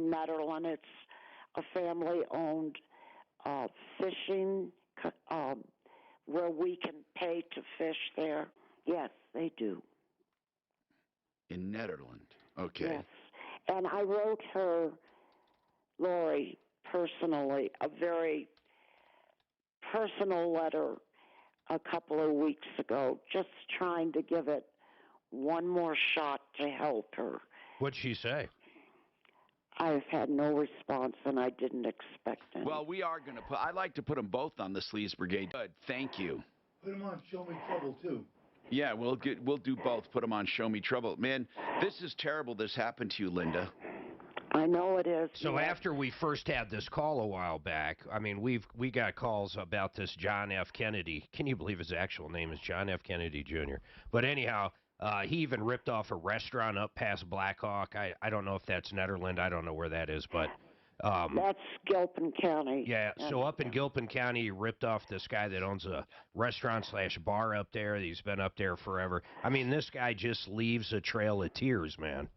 in Netherlands. It's a family-owned fishing where we can pay to fish there. Yes, they do. In Netherlands. Okay. Yes. And I wrote her, Lori, personally, a very personal letter a couple of weeks ago, just trying to give it one more shot to help her. What'd she say? I've had no response, and I didn't expect any. Well, we are going to put, I'd like to put them both on the Sleaze Brigade. Good. Thank you. Put them on Show Me Trouble, too. Yeah, we'll do both. Put them on Show Me Trouble. Man, this is terrible this happened to you, Linda. I know it is. So after we first had this call a while back, I mean, we got calls about this John F. Kennedy. Can you believe his actual name is John F. Kennedy Jr.? But anyhow, he even ripped off a restaurant up past Blackhawk. I don't know if that's Netherlands. I don't know where that is, but that's Gilpin County. Yeah, so up in Gilpin County, he ripped off this guy that owns a restaurant/bar up there. He's been up there forever. I mean, this guy just leaves a trail of tears, man.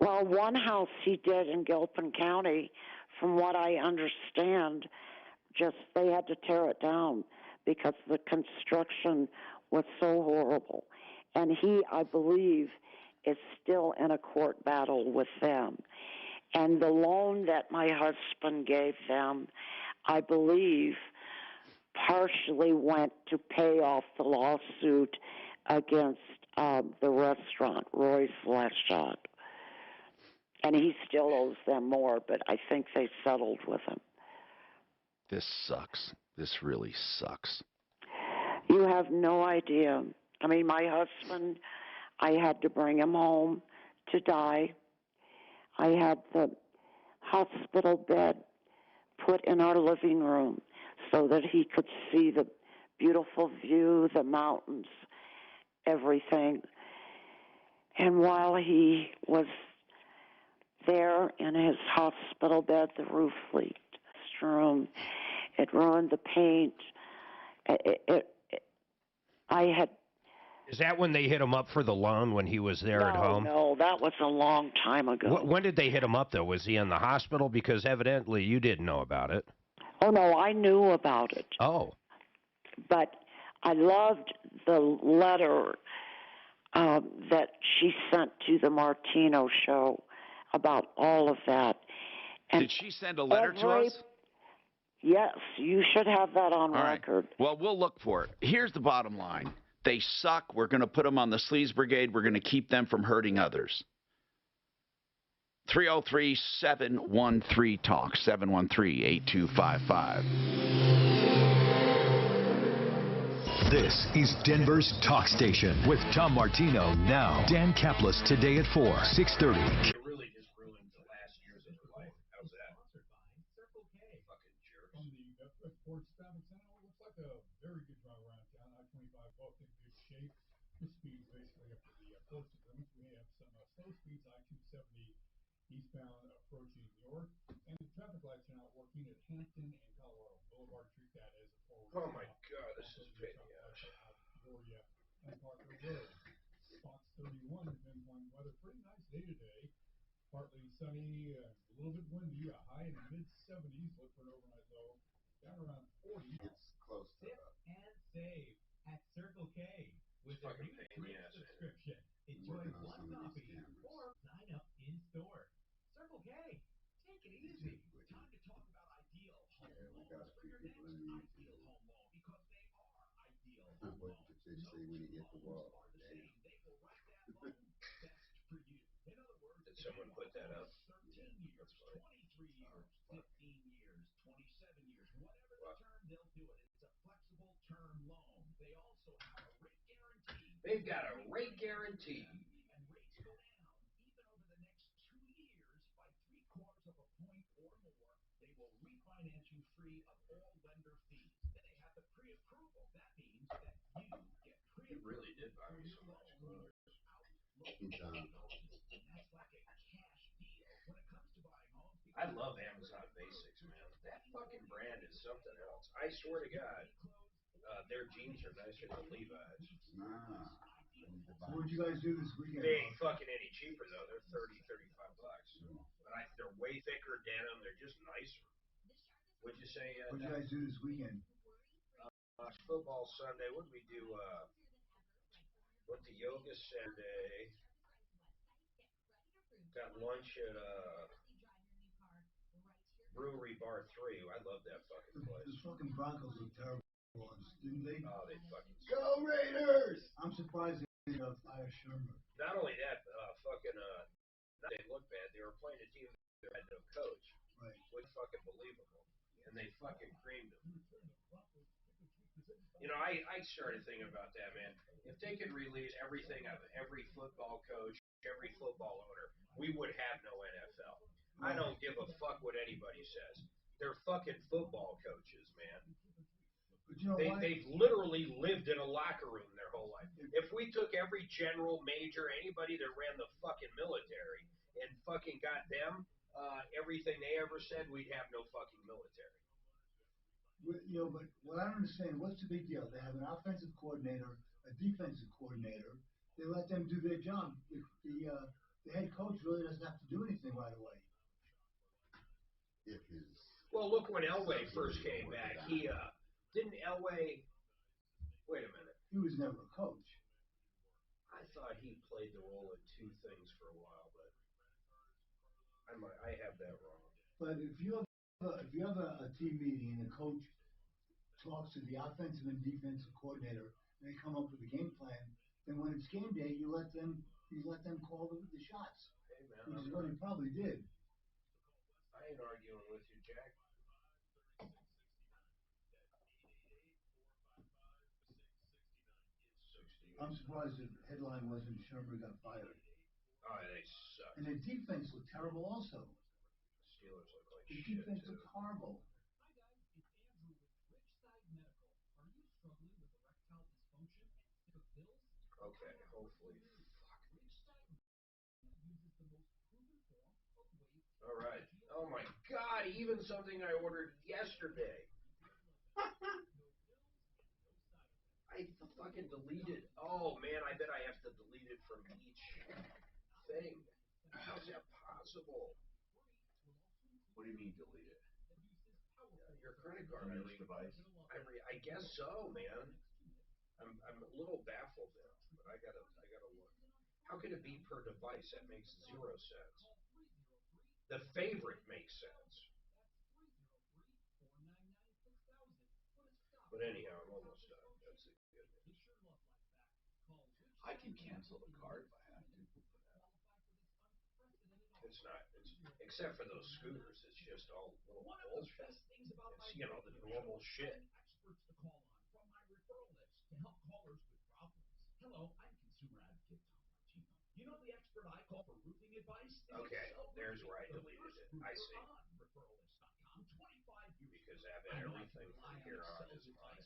Well, one house he did in Gilpin County, from what I understand, just they had to tear it down because the construction was so horrible. And he, I believe, is still in a court battle with them. And the loan that my husband gave them, I believe, partially went to pay off the lawsuit against the restaurant, Roy's Last Shot. And he still owes them more, but I think they settled with him. This sucks. This really sucks. You have no idea. I mean, my husband, I had to bring him home to die. I had the hospital bed put in our living room so that he could see the beautiful view, the mountains, everything. And while he was there in his hospital bed, the roof leaked. Room, it ruined the paint. Is that when they hit him up for the loan when he was there at home? No, that was a long time ago. When did they hit him up, though? Was he in the hospital? Because evidently you didn't know about it. Oh, no, I knew about it. Oh. But I loved the letter that she sent to the Martino show about all of that. And did she send a letter to us? Yes, you should have that on record. Right. Well, we'll look for it. Here's the bottom line. They suck. We're going to put them on the Sleaze Brigade. We're going to keep them from hurting others. 303-713-TALK, 713-8255. This is Denver's Talk Station with Tom Martino now. Dan Kaplis today at 4, 6:30. Sports traffic center. It looks like a very good drive around town. I-25 both in good shape. The speed's basically up to the posted limits. We have some slow speeds. I-270 eastbound approaching York, and the traffic lights are not working at Hampton and Colorado Boulevard. Treat that as a forward. Oh my God, this is a pain in the ass. Peoria and Parker Road. Spots 31 depends on weather. Pretty nice day today. Partly sunny, a little bit windy. A high in the mid-70s. Look for an overnight low down around 40. It's close to Sip and save at Circle K with a new drink subscription. Enjoy one coffee or sign up in store. Circle K, take it easy. Time to talk about ideal home loans for your next ideal home loan because they are ideal home loans. Say when you hit the wall. They will write that loan best for you. In other words, did someone put that up? 13 years, 23 years, 15 years, 27 years, whatever the term, they'll do it. It's a flexible term loan. They also have a rate guarantee. They've got a rate guarantee. And rates go down even over the next 2 years by 3/4 of a point or more. They will refinance you free of all lender fees. Then they have the pre-approval. That means that you get pre-approval. It really did buy me so much clothes. And that's like a cash deal when it comes to buying homes. I love Amazon Basics, man. That fucking brand is something else. I swear to God, their jeans are nicer than Levi's. Nah. What did you guys do this weekend? They ain't fucking any cheaper, though. They're $30, $35. But they're nicer. What'd you say? What did you guys do this weekend? Football Sunday. What did we do? Went to yoga Saturday. Got lunch at Brewery Bar 3. I love that fucking place. The fucking Broncos look terrible once, didn't they? Oh, they fucking Go Raiders! I'm surprised they got fire Shermer. Not only that, they look bad. They were playing a team that had no coach. Right. Which fucking believable. And they fucking creamed them. You know, I started thinking about that, man. If they could release everything of every football coach, every football owner, we would have no NFL. I don't give a fuck what anybody says. They're fucking football coaches, man. But you know what? They've literally lived in a locker room their whole life. If we took every general, major, anybody that ran the fucking military and fucking got them everything they ever said, we'd have no fucking military. You know, but what I don't understand, what's the big deal? They have an offensive coordinator, a defensive coordinator. They let them do their job. The head coach really doesn't have to do anything right away. Well, look when Elway first came back. He didn't Elway. Wait a minute. He was never a coach. I thought he played the role in two things for a while, but I have that wrong. But if you have a team meeting and the coach talks to the offensive and defensive coordinator and they come up with a game plan, then when it's game day, you let them call the shots. Hey man, which is what he probably did. I ain't arguing with you, Jack. I'm surprised the headline wasn't Shermer got fired. Oh, they suck. And the defense looked terrible also. Steelers look like The shit. defense looked horrible. Okay, hopefully. All right. Oh my God! Even something I ordered yesterday. I fucking deleted. Oh man, I bet I have to delete it from each thing. How's that possible? What do you mean delete it? Your credit card. On each device? I guess so, man. I'm a little baffled now, but I gotta look. How can it be per device? That makes 0 sense. The favorite makes sense. But anyhow, I'm almost done. That's it. I can cancel the card if I have to. It's not. Except for those scooters, it's just all little bullshit. It's, you know, the normal shit. Okay, there's where I deleted it. I see. Because I have everything from here on is mine.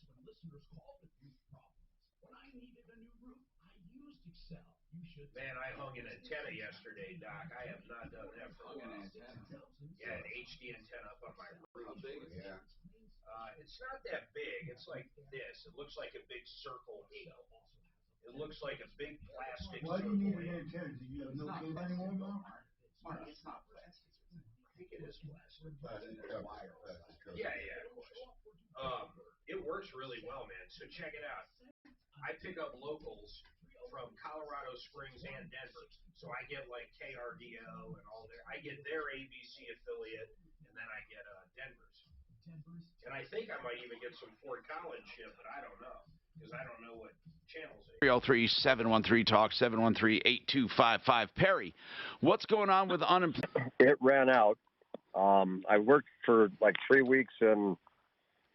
Man, I hung an antenna yesterday, Doc. I have not done that for a while. Yeah, an HD antenna up on my roof. How big? Yeah. It's not that big. It's like this. It looks like a big circle 8. It looks like a big plastic Why do circle you need 8. an antenna? Do you have no cable anymore, Mark? Mark, it's not plastic. I think it is plastic. Plastic cover, plastic cover. Yeah, of course. It works really well, man. So check it out. I pick up locals from Colorado Springs and Denver. So I get like KRDO and all their. I get their ABC affiliate, and then I get Denver's. And I think I might even get some Fort Collins shit, but I don't know because I don't know what channels they. 303-713-TALK, 713-8255. Perry, what's going on with unemployment? It ran out. I worked for like 3 weeks in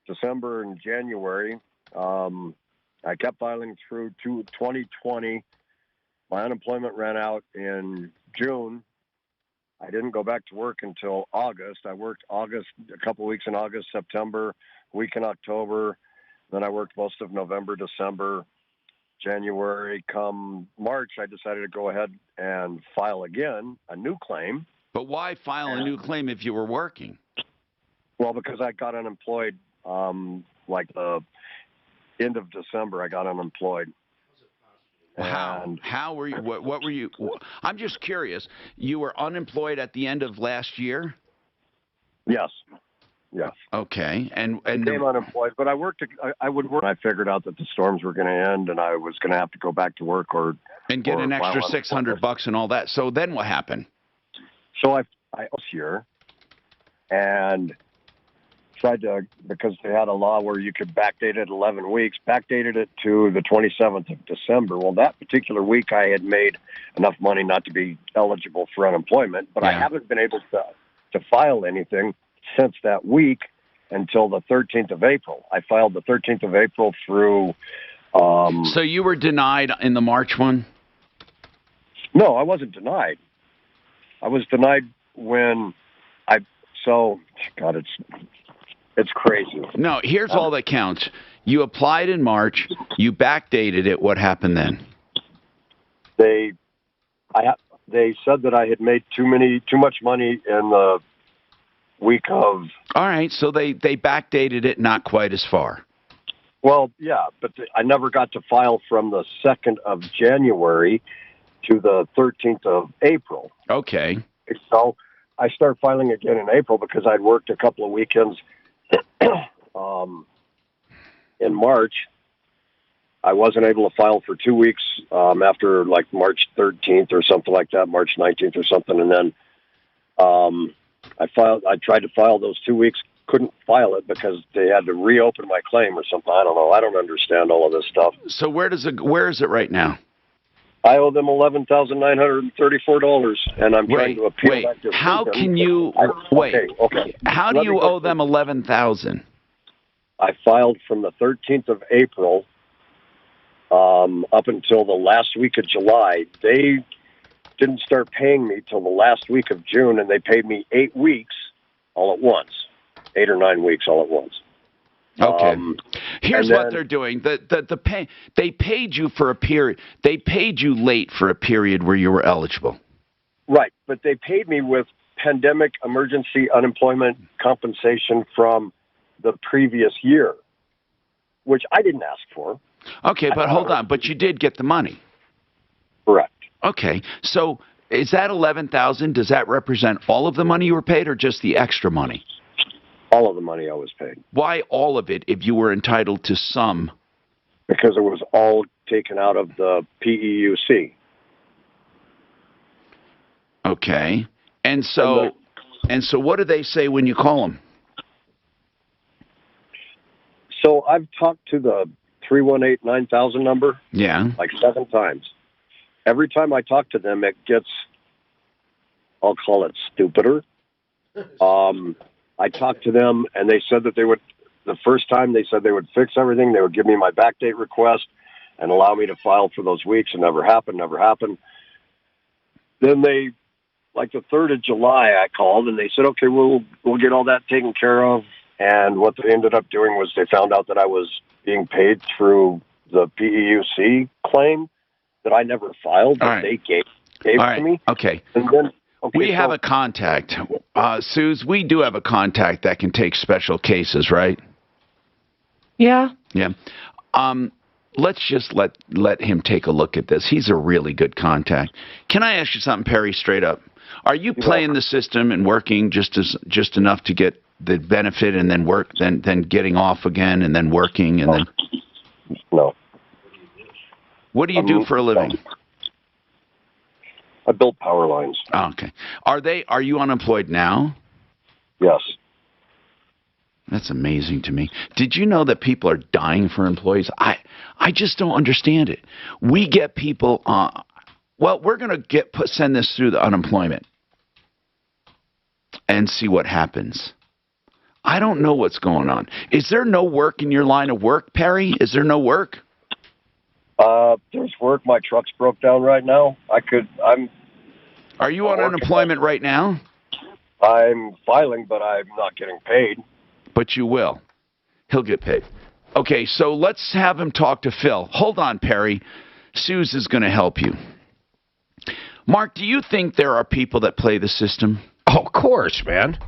December and January. I kept filing through to 2020. My unemployment ran out in June. I didn't go back to work until August. I worked August, a couple of weeks in August, September, a week in October. Then I worked most of November, December, January. Come March, I decided to go ahead and file again, a new claim. But why file a new claim if you were working? Well, because I got unemployed like the end of December. I got unemployed. How? How were you? What were you? I'm just curious. You were unemployed at the end of last year? Yes. Yes. Okay. And Became unemployed, but I worked. I would work. I figured out that the storms were going to end, and I was going to have to go back to work or get an extra file $600 and all that. So then what happened? So I was here and tried to, because they had a law where you could backdate it 11 weeks, backdated it to the 27th of December. Well, that particular week I had made enough money not to be eligible for unemployment, but I haven't been able to file anything since that week until the 13th of April. I filed the 13th of April through... so you were denied in the March one? No, I wasn't denied. I was denied when God, it's crazy. No, here's all that counts. You applied in March. You backdated it. What happened then? They said that I had made too much money in the week of... All right, so they backdated it not quite as far. Well, yeah, but I never got to file from the 2nd of January to the 13th of April. Okay. So I started filing again in April because I'd worked a couple of weekends in March. I wasn't able to file for 2 weeks after like March 13th or something like that, March 19th or something, and then I tried to file those 2 weeks, couldn't file it because they had to reopen my claim or something. I don't know. I don't understand all of this stuff. So where is it right now? I owe them $11,934, and I'm trying to appeal that decision. How can you Okay. How do you owe them $11,000? I filed from the 13th of April up until the last week of July. They didn't start paying me till the last week of June, and they paid me 8 weeks all at once, 8 or 9 weeks all at once. Okay. Here's what they're doing. They paid you for a period. They paid you late for a period where you were eligible. Right, but they paid me with pandemic emergency unemployment compensation from the previous year, which I didn't ask for. Okay, but hold on. But you did get the money. Correct. Okay, so is that $11,000? Does that represent all of the money you were paid, or just the extra money? All of the money I was paid. Why all of it if you were entitled to some? Because it was all taken out of the PEUC. Okay. And so what do they say when you call them? So I've talked to the 318-9000 number. Yeah. Like 7 times. Every time I talk to them, it gets, I'll call it stupider. I talked to them, and they said that they would, the first time they said they would fix everything. They would give me my backdate request and allow me to file for those weeks. It never happened. Then they, like the 3rd of July, I called, and they said, okay, we'll get all that taken care of. And what they ended up doing was they found out that I was being paid through the PEUC claim that I never filed, that they gave to me. Okay. And then, we have a contact. Suze, we do have a contact that can take special cases, right? Yeah. Yeah. Let's just let him take a look at this. He's a really good contact. Can I ask you something, Perry, straight up? Are you playing the system and working just enough to get the benefit and then work, then getting off again and then working and then? No. What do you do for a living? I build power lines. Oh, okay. Are you unemployed now? Yes. That's amazing to me. Did you know that people are dying for employees? I just don't understand it. We get people well, we're going to send this through the unemployment and see what happens. I don't know what's going on. Is there no work in your line of work, Perry? Is there no work? There's work. My truck's broke down right now. Are you on unemployment right now? I'm filing, but I'm not getting paid. But you will. He'll get paid. Okay, so let's have him talk to Phil. Hold on, Perry. Suze is going to help you. Mark, do you think there are people that play the system? Oh, of course, man.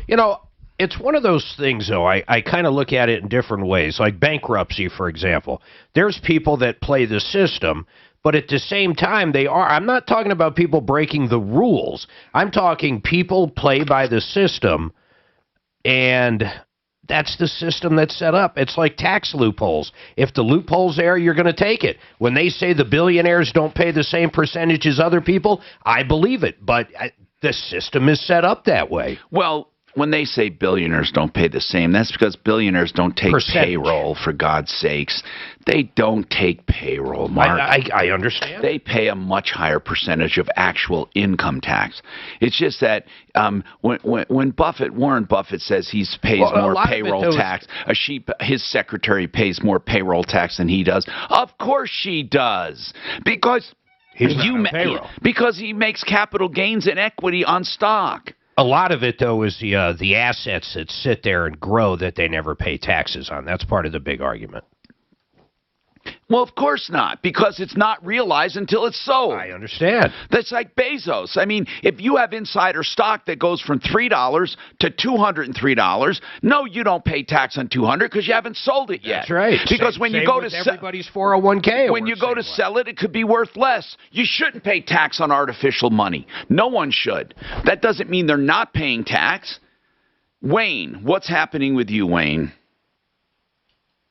You know, it's one of those things, though. I kind of look at it in different ways. Like bankruptcy, for example. There's people that play the system, but at the same time, I'm not talking about people breaking the rules. I'm talking people play by the system And that's the system that's set up. It's like tax loopholes. If the loophole's there, you're going to take it. When they say the billionaires don't pay the same percentage as other people, I believe it. But the system is set up that way. Well, when they say billionaires don't pay the same, that's because billionaires don't take payroll, for God's sakes. They don't take payroll, Mark. I understand. They pay a much higher percentage of actual income tax. It's just that when Warren Buffett says he pays more payroll tax, his secretary pays more payroll tax than he does. Of course she does, because because he makes capital gains and equity on stock. A lot of it, though, is the assets that sit there and grow that they never pay taxes on. That's part of the big argument. Well, of course not, because it's not realized until it's sold. I understand. That's like Bezos. I mean, if you have insider stock that goes from $3 to $203, no, you don't pay tax on $200 because you haven't sold it yet. That's right. Because when you go to everybody's 401k, when you go to sell it, it could be worth less. You shouldn't pay tax on artificial money. No one should. That doesn't mean they're not paying tax. Wayne, what's happening with you, Wayne?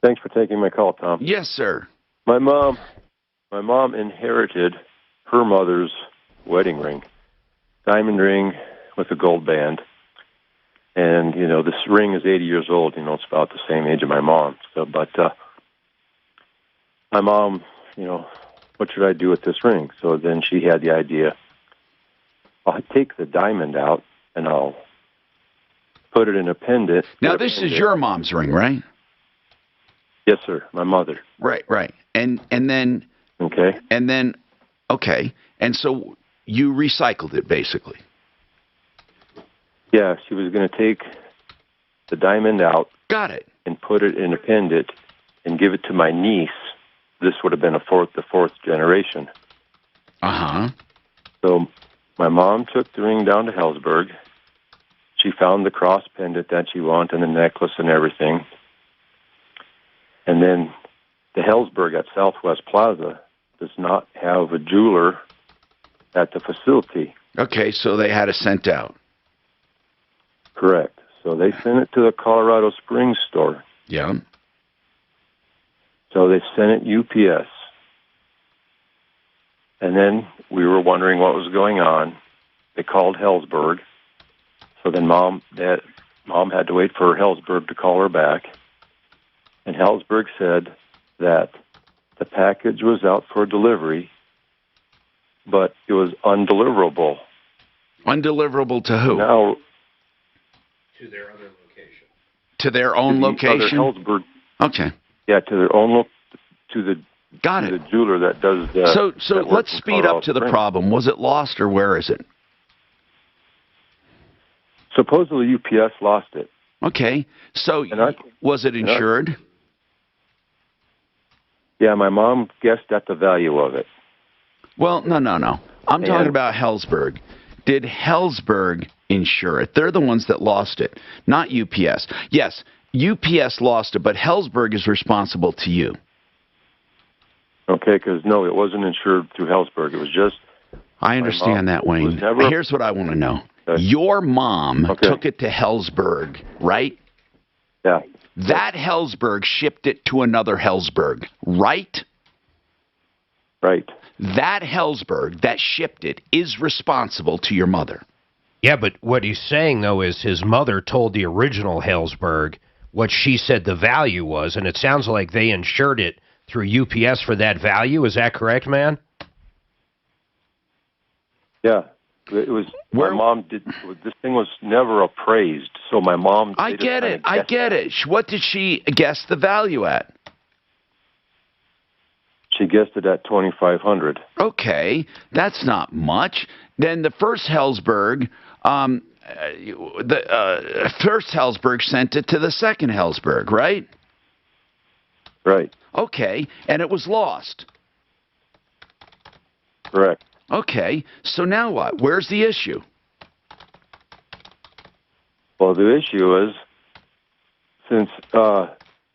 Thanks for taking my call, Tom. Yes, sir. My mom inherited her mother's wedding ring, diamond ring with a gold band. And, this ring is 80 years old. It's about the same age of my mom. So, but my mom, what should I do with this ring? So then she had the idea, I'll take the diamond out and I'll put it in a pendant. Now, this is your mom's ring, right? Yes, sir. My mother. Right. And then okay. And then okay. And so you recycled it basically. Yeah, she was going to take the diamond out. Got it. And put it in a pendant and give it to my niece. This would have been the fourth generation. Uh-huh. So my mom took the ring down to Hellsberg. She found the cross pendant that she wanted and the necklace and everything. And then the Hellsberg at Southwest Plaza does not have a jeweler at the facility. Okay, so they had it sent out. Correct. So they sent it to the Colorado Springs store. Yeah. So they sent it UPS. And then we were wondering what was going on. They called Hellsberg. So then Mom had to wait for Hellsberg to call her back. And Hellsberg said that the package was out for delivery, but it was undeliverable. Undeliverable to who? Now, to their other location. To their own location? Hellsberg. Okay. Yeah, to their own to the Got to it. the jeweler that does the. So let's speed up to the problem. Was it lost or where is it? Supposedly UPS lost it. Okay. So was it insured? Yeah, my mom guessed at the value of it. Well, no. I'm talking about Hellsberg. Did Hellsberg insure it? They're the ones that lost it, not UPS. Yes, UPS lost it, but Hellsberg is responsible to you. Okay, because no, it wasn't insured through Hellsberg. It was just... I understand that, Wayne. Here's what I want to know. Okay. Your mom took it to Hellsberg, right? Yeah. That Hellsberg shipped it to another Hellsberg, right? Right. That Hellsberg that shipped it is responsible to your mother. Yeah, but what he's saying, though, is his mother told the original Hellsberg what she said the value was, and it sounds like they insured it through UPS for that value. Is that correct, man? Yeah. It was. My mom did. This thing was never appraised, so my mom. I get it. What did she guess the value at? She guessed it at $2,500. Okay, that's not much. Then the first Hellsberg, first Hellsberg sent it to the second Hellsberg, right? Right. Okay, and it was lost. Correct. Okay, so now what? Where's the issue? Well, the issue is, since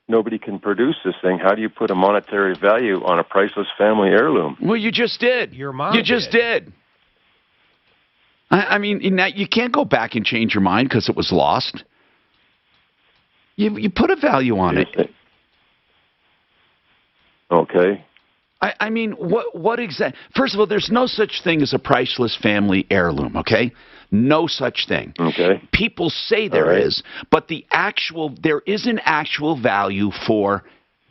nobody can produce this thing, how do you put a monetary value on a priceless family heirloom? Well, you just did. Your mom You just did. I mean, now you can't go back and change your mind because it was lost. You put a value on it. Okay. I mean, what exactly? First of all, there's no such thing as a priceless family heirloom, okay? No such thing. Okay. People say there is, but there is an actual value for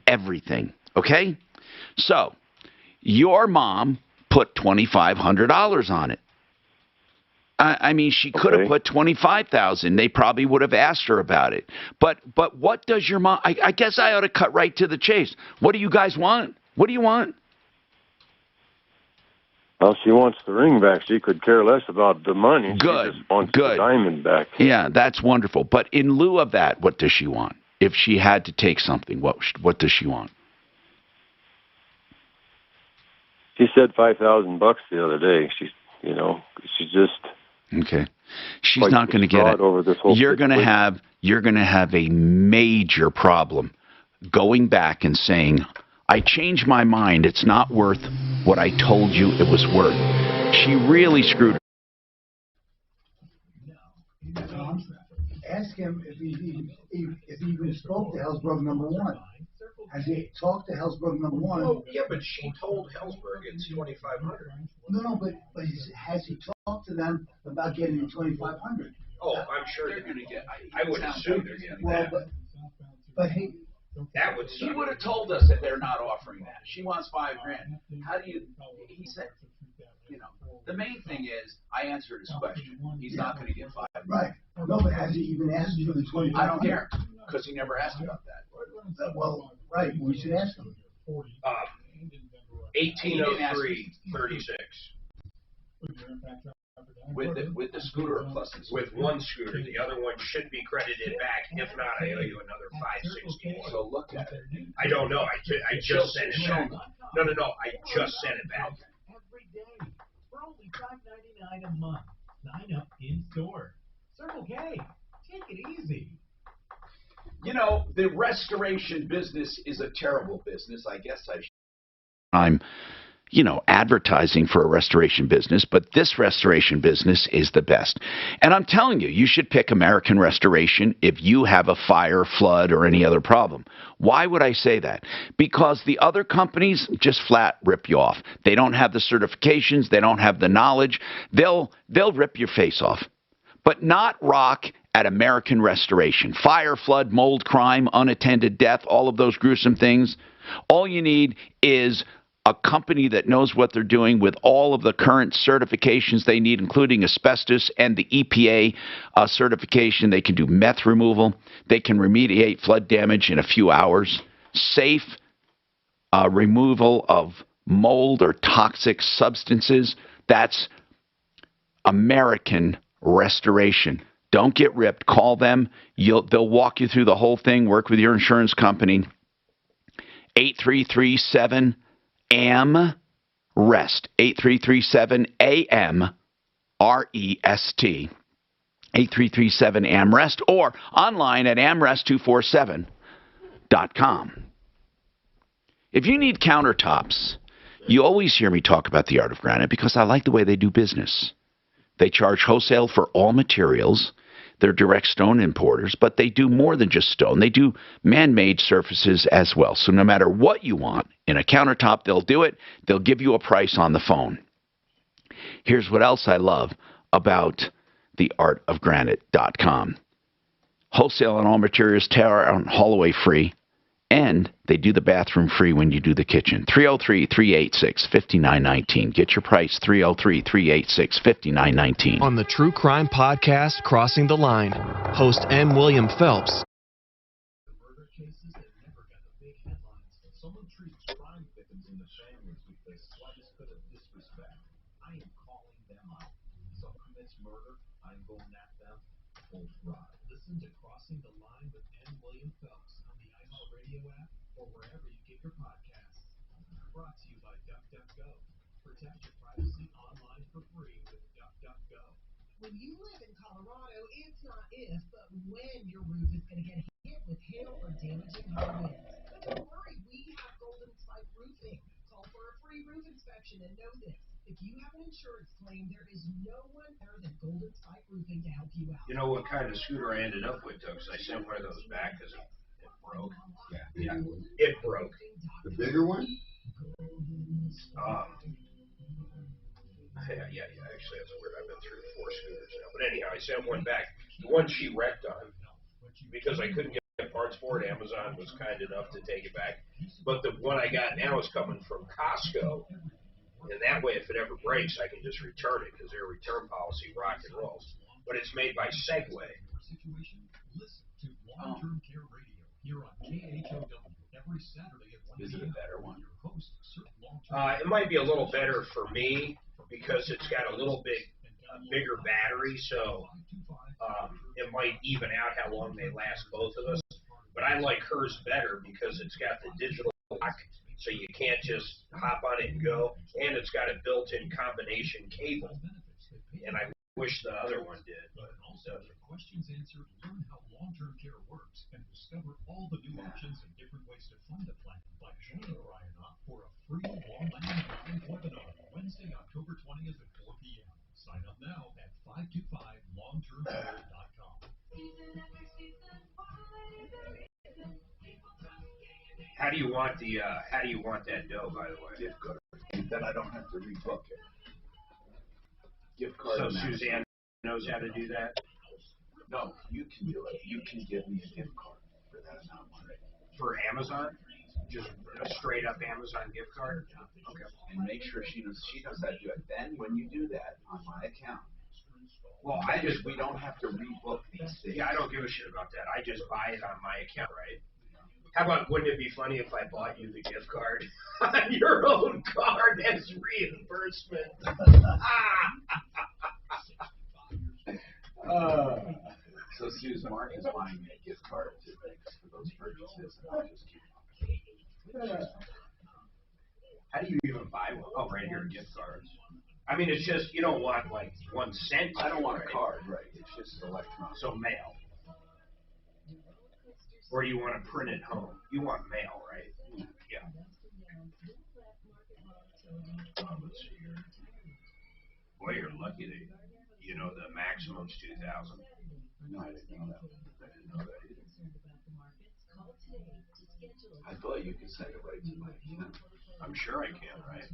everything, okay? So, your mom put $2,500 on it. I mean, she could have put $25,000. They probably would have asked her about it. But what does your mom? I guess I ought to cut right to the chase. What do you guys want? What do you want? Well, she wants the ring back. She could care less about the money. Good. She just wants the diamond back. Yeah, that's wonderful. But in lieu of that, what does she want? If she had to take something, what does she want? She said $5,000 the other day. She's just okay. She's not going to get it. Over this whole you're going to have a major problem going back and saying, I changed my mind. It's not worth what I told you it was worth. She really screwed. Ask him if he even spoke to Hellsberg number 1. Has he talked to Hellsberg number 1? Oh, yeah, but she told Hellsberg it's $2,500. No, but has he talked to them about getting the $2,500? Oh, I'm sure they're going to get. I would assume they're getting that. But hey, that would. She would have told us that they're not offering that. She wants $5,000. How do you? He said, the main thing is I answered his question. He's not going to get $5,000. Right. No, but has he even asked for the $2,500? I don't care because he never asked about that. Well, right. We should ask him. 1803.36. With the scooter plus with one scooter, the other one should be credited back. If not, I owe you another $560. So look at it. I don't know. I just sent it back. No. I just sent it back. Every day for only $5.99 a month. Sign up in store. Circle K. Take it easy. The restoration business is a terrible business. I guess I'm advertising for a restoration business, but this restoration business is the best. And I'm telling you, you should pick American Restoration if you have a fire, flood, or any other problem. Why would I say that? Because the other companies just flat rip you off. They don't have the certifications. They don't have the knowledge. They'll rip your face off. But not rock at American Restoration. Fire, flood, mold, crime, unattended death, all of those gruesome things. All you need is a company that knows what they're doing with all of the current certifications they need, including asbestos and the EPA certification. They can do meth removal. They can remediate flood damage in a few hours. Safe removal of mold or toxic substances. That's American Restoration. Don't get ripped. Call them. They'll walk you through the whole thing. Work with your insurance company. 8337-AM-REST. 8337-AM-REST. 8337-AM-REST or online at amrest247.com. If you need countertops, you always hear me talk about the Art of Granite because I like the way they do business. They charge wholesale for all materials. They're direct stone importers, but they do more than just stone. They do man-made surfaces as well. So no matter what you want in a countertop, they'll do it. They'll give you a price on the phone. Here's what else I love about theartofgranite.com. Wholesale on all materials, tear and haul away free. And they do the bathroom free when you do the kitchen. 303-386-5919. Get your price, 303-386-5919. On the True Crime Podcast, Crossing the Line, host M. William Phelps. Murder cases that never got the big headlines. Someone treats crime victims and the families with the slightest bit of disrespect. I am calling them out. Someone commits murder, I'm going at them full throttle. Listen to Crossing the Line with M. William Phelps on the iHeartRadio app or wherever you get your podcasts. Brought to you by DuckDuckGo. Protect your privacy online for free with DuckDuckGo. When you live in Colorado, it's not if, but when your roof is going to get hit with hail or damaging high winds. But don't worry, we have Golden Spike Roofing. Call for a free roof inspection and know this. If you have an insurance claim, there is no one better than Golden Spike Roofing to help you out. You know what kind of scooter I ended up with, though, because I sent one of those back because it broke. Yeah, it broke. The bigger one? Yeah. Actually, that's weird. I've been through 4 scooters now. But anyhow, I sent one back. The one she wrecked on, because I couldn't get parts for it, Amazon was kind enough to take it back. But the one I got now is coming from Costco. And that way, if it ever breaks, I can just return it because their return policy rock and rolls. But it's made by Segway. Is it a better one? It might be a little better for me because it's got a little bigger battery, so it might even out how long they last, both of us. But I like hers better because it's got the digital lock, so you can't just hop on it and go, and it's got a built-in combination cable. And I wish the other one did, but also questions answered, learn how long-term care works, and discover all the new options and different ways to fund a plan by joining Brian up for a free online webinar Wednesday, October 20th at 4 p.m. Sign up now at 525longtermcare.com. How do you want that dough, by the way? Gift card. Then I don't have to rebook it. Gift card. So Suzanne knows how to do that? No, you can do it. You can give me a gift card for that amount of money. For Amazon? Just a straight up Amazon gift card? Okay. And make sure she knows how to do it. Then when you do that on my account, well, we don't have to rebook these things. Yeah, I don't give a shit about that. I just buy it on my account, right? How about, wouldn't it be funny if I bought you the gift card on your own card as reimbursement? So Susan, Mark is buying me a gift card to thanks for those purchases, and I'll just keep them. How do you even buy one? Oh, right here, gift cards. I mean, it's just, you don't want like 1 cent. I don't want a card, right? It's just electronic. So mail. Or you want to print it home. You want mail, right? Yeah. Let's see here. Boy, you're lucky that, you know, the maximum's 2,000. No, I didn't know that. I didn't know that either. I thought you could send it right to my account. I'm sure I can, right?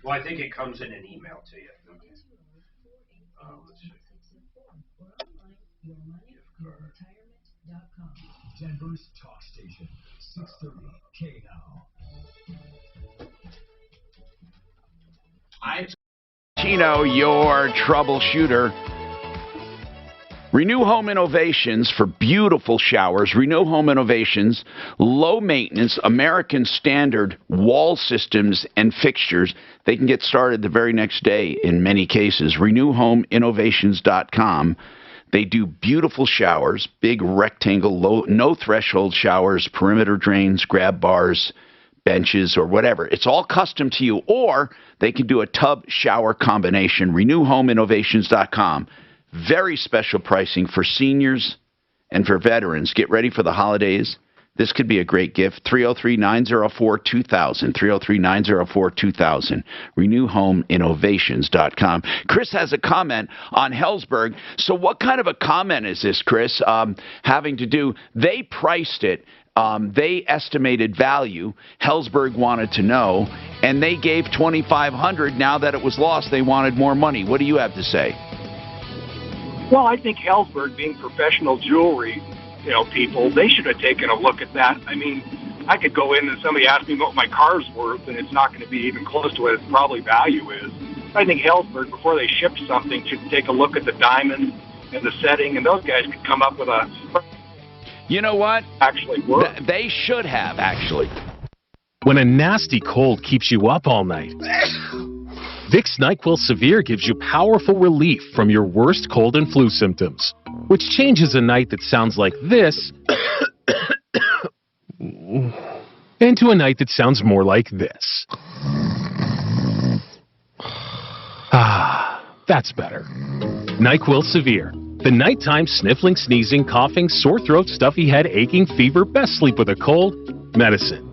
Well, I think it comes in an email to you. Okay. Let's see. Gift card. Denver's Talk Station, 630 KNOW. I'm Tino, your troubleshooter. Renew Home Innovations for beautiful showers. Renew Home Innovations, low maintenance, American standard wall systems and fixtures. They can get started the very next day in many cases. RenewHomeInnovations.com. They do beautiful showers, big rectangle, no threshold showers, perimeter drains, grab bars, benches, or whatever. It's all custom to you, or they can do a tub shower combination. RenewHomeInnovations.com. Very special pricing for seniors and for veterans. Get ready for the holidays. This could be a great gift. 303-904-2000. 303-904-2000. RenewHomeInnovations.com. Chris has a comment on Helzberg. So what kind of a comment is this, Chris? Having to do, they priced it. They estimated value. Helzberg wanted to know, and they gave $2,500. Now that it was lost, they wanted more money. What do you have to say? Well, I think Helzberg, being professional jewelry, people, they should have taken a look at that. I mean, I could go in and somebody asked me what my car's worth, and it's not going to be even close to what its probably value is. I think Helzberg, before they ship something, should take a look at the diamond and the setting, and those guys could come up with a... You know what? Actually work. They should have, actually. When a nasty cold keeps you up all night, Vicks NyQuil Severe gives you powerful relief from your worst cold and flu symptoms, which changes a night that sounds like this into a night that sounds more like this. Ah, that's better. NyQuil Severe. The nighttime sniffling, sneezing, coughing, sore throat, stuffy head, aching, fever, best sleep with a cold medicine.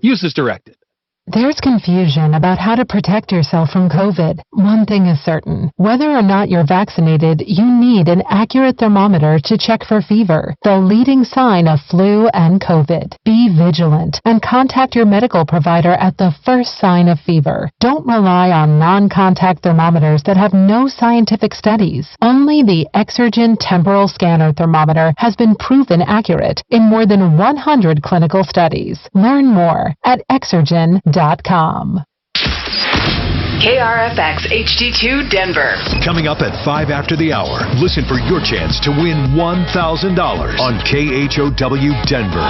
Use as directed. There's confusion about how to protect yourself from COVID. One thing is certain. Whether or not you're vaccinated, you need an accurate thermometer to check for fever, the leading sign of flu and COVID. Be vigilant and contact your medical provider at the first sign of fever. Don't rely on non-contact thermometers that have no scientific studies. Only the Exergen temporal scanner thermometer has been proven accurate in more than 100 clinical studies. Learn more at Exergen.com. KRFX HD2 Denver. Coming up at 5 after the hour, listen for your chance to win $1,000 on KHOW Denver.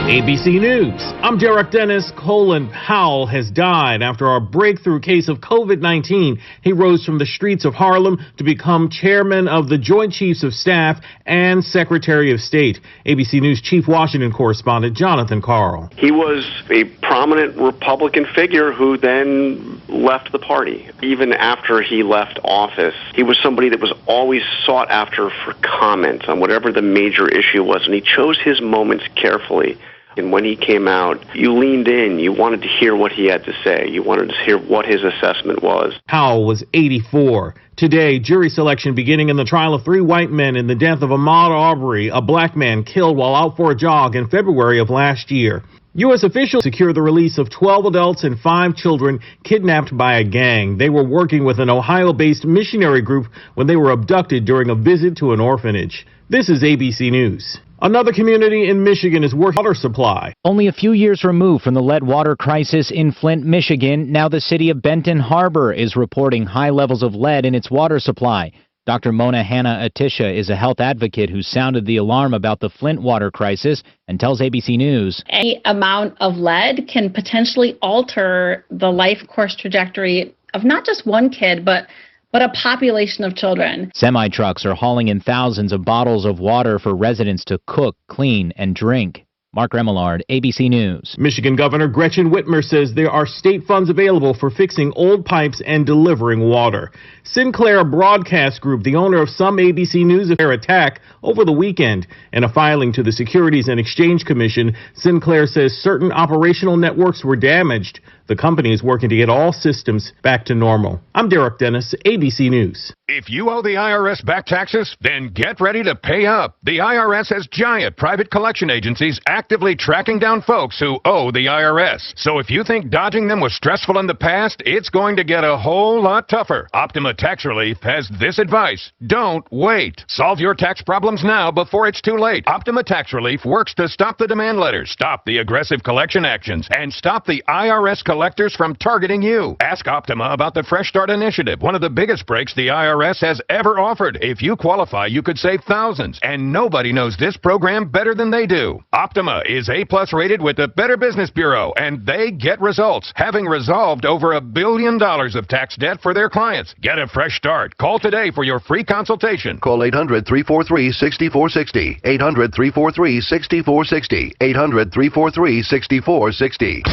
ABC News. I'm Derek Dennis. Colin Powell has died after a breakthrough case of COVID-19. He rose from the streets of Heirloom to become chairman of the Joint Chiefs of Staff and Secretary of State. ABC News Chief Washington correspondent Jonathan Carl. He was a prominent Republican figure who then left the party. Even after he left office, he was somebody that was always sought after for comments on whatever the major issue was, and he chose his moments carefully. And when he came out, you leaned in. You wanted to hear what he had to say. You wanted to hear what his assessment was. Powell was 84. Today, jury selection beginning in the trial of 3 white men in the death of Ahmaud Arbery, a black man killed while out for a jog in February of last year. U.S. officials secured the release of 12 adults and 5 children kidnapped by a gang. They were working with an Ohio-based missionary group when they were abducted during a visit to an orphanage. This is ABC News. Another community in Michigan is worth water supply. Only a few years removed from the lead water crisis in Flint, Michigan, now the city of Benton Harbor is reporting high levels of lead in its water supply. Dr. Mona Hanna-Atisha is a health advocate who sounded the alarm about the Flint water crisis and tells ABC News. Any amount of lead can potentially alter the life course trajectory of not just one kid, but a population of children. Semi-trucks are hauling in thousands of bottles of water for residents to cook, clean, and drink. Mark Remillard, ABC News. Michigan Governor Gretchen Whitmer says there are state funds available for fixing old pipes and delivering water. Sinclair Broadcast Group, the owner of some ABC News, attack over the weekend. In a filing to the Securities and Exchange Commission, Sinclair says certain operational networks were damaged. The company is working to get all systems back to normal. I'm Derek Dennis, ABC News. If you owe the IRS back taxes, then get ready to pay up. The IRS has giant private collection agencies actively tracking down folks who owe the IRS. So if you think dodging them was stressful in the past, it's going to get a whole lot tougher. Optima Tax Relief has this advice. Don't wait. Solve your tax problems now before it's too late. Optima Tax Relief works to stop the demand letters, stop the aggressive collection actions, and stop the IRS collectors from targeting you. Ask Optima about the Fresh Start Initiative, one of the biggest breaks the IRS has ever offered. If you qualify, you could save thousands, and nobody knows this program better than they do. Optima is A+ rated with the Better Business Bureau, and they get results, having resolved over $1 billion of tax debt for their clients. Get a fresh start. Call today for your free consultation. Call 800-343-6460. 800-343-6460. 800-343-6460.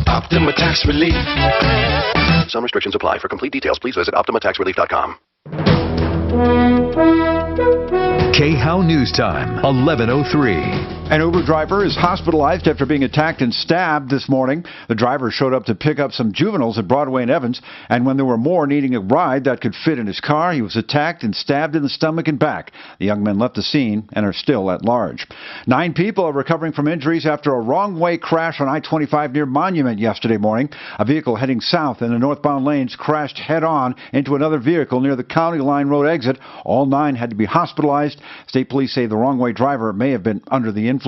Optima Tax Relief. Some restrictions apply. For complete details, please visit OptimaTaxRelief.com. KHOW News Time, 11:03. An Uber driver is hospitalized after being attacked and stabbed this morning. The driver showed up to pick up some juveniles at Broadway and Evans, and when there were more needing a ride that could fit in his car, he was attacked and stabbed in the stomach and back. The young men left the scene and are still at large. 9 people are recovering from injuries after a wrong-way crash on I-25 near Monument yesterday morning. A vehicle heading south in the northbound lanes crashed head-on into another vehicle near the County Line Road exit. All 9 had to be hospitalized. State police say the wrong-way driver may have been under the influence.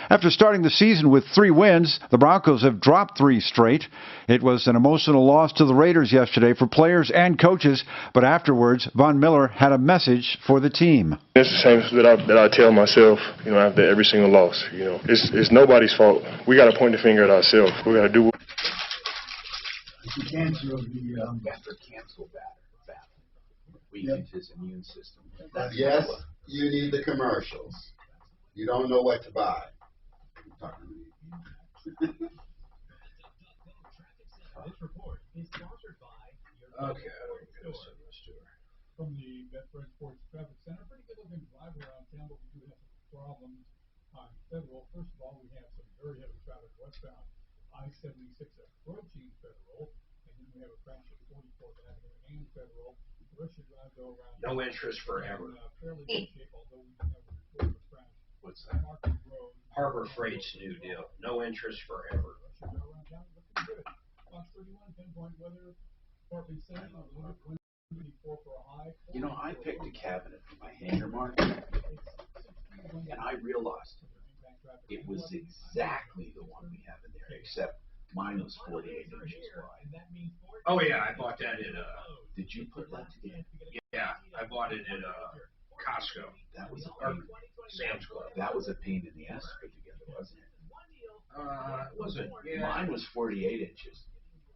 After starting the season with 3 wins, the Broncos have dropped 3 straight. It was an emotional loss to the Raiders yesterday for players and coaches, but afterwards, Von Miller had a message for the team. It's the same that I tell myself, after every single loss. It's nobody's fault. We got to point the finger at ourselves. We got to do. The cancer of the after cancel that weakens his immune system. Yes, you need the commercials. You don't know what to buy. This report is sponsored by from the Betfred Sports Traffic Center. Pretty good looking drive around town, but we do have some problems. No interest forever. What's that? Harbor Freight's new deal. No interest forever. You know, I picked a cabinet for my hanger market, and I realized it was exactly the one we have in there, except mine was 48 inches wide. Oh yeah, I bought that at Did you put that together? yeah, I bought it at Costco. That was Or Sam's Club. that was a pain in the ass to put together, wasn't it? It wasn't. Yeah. Mine was 48 inches.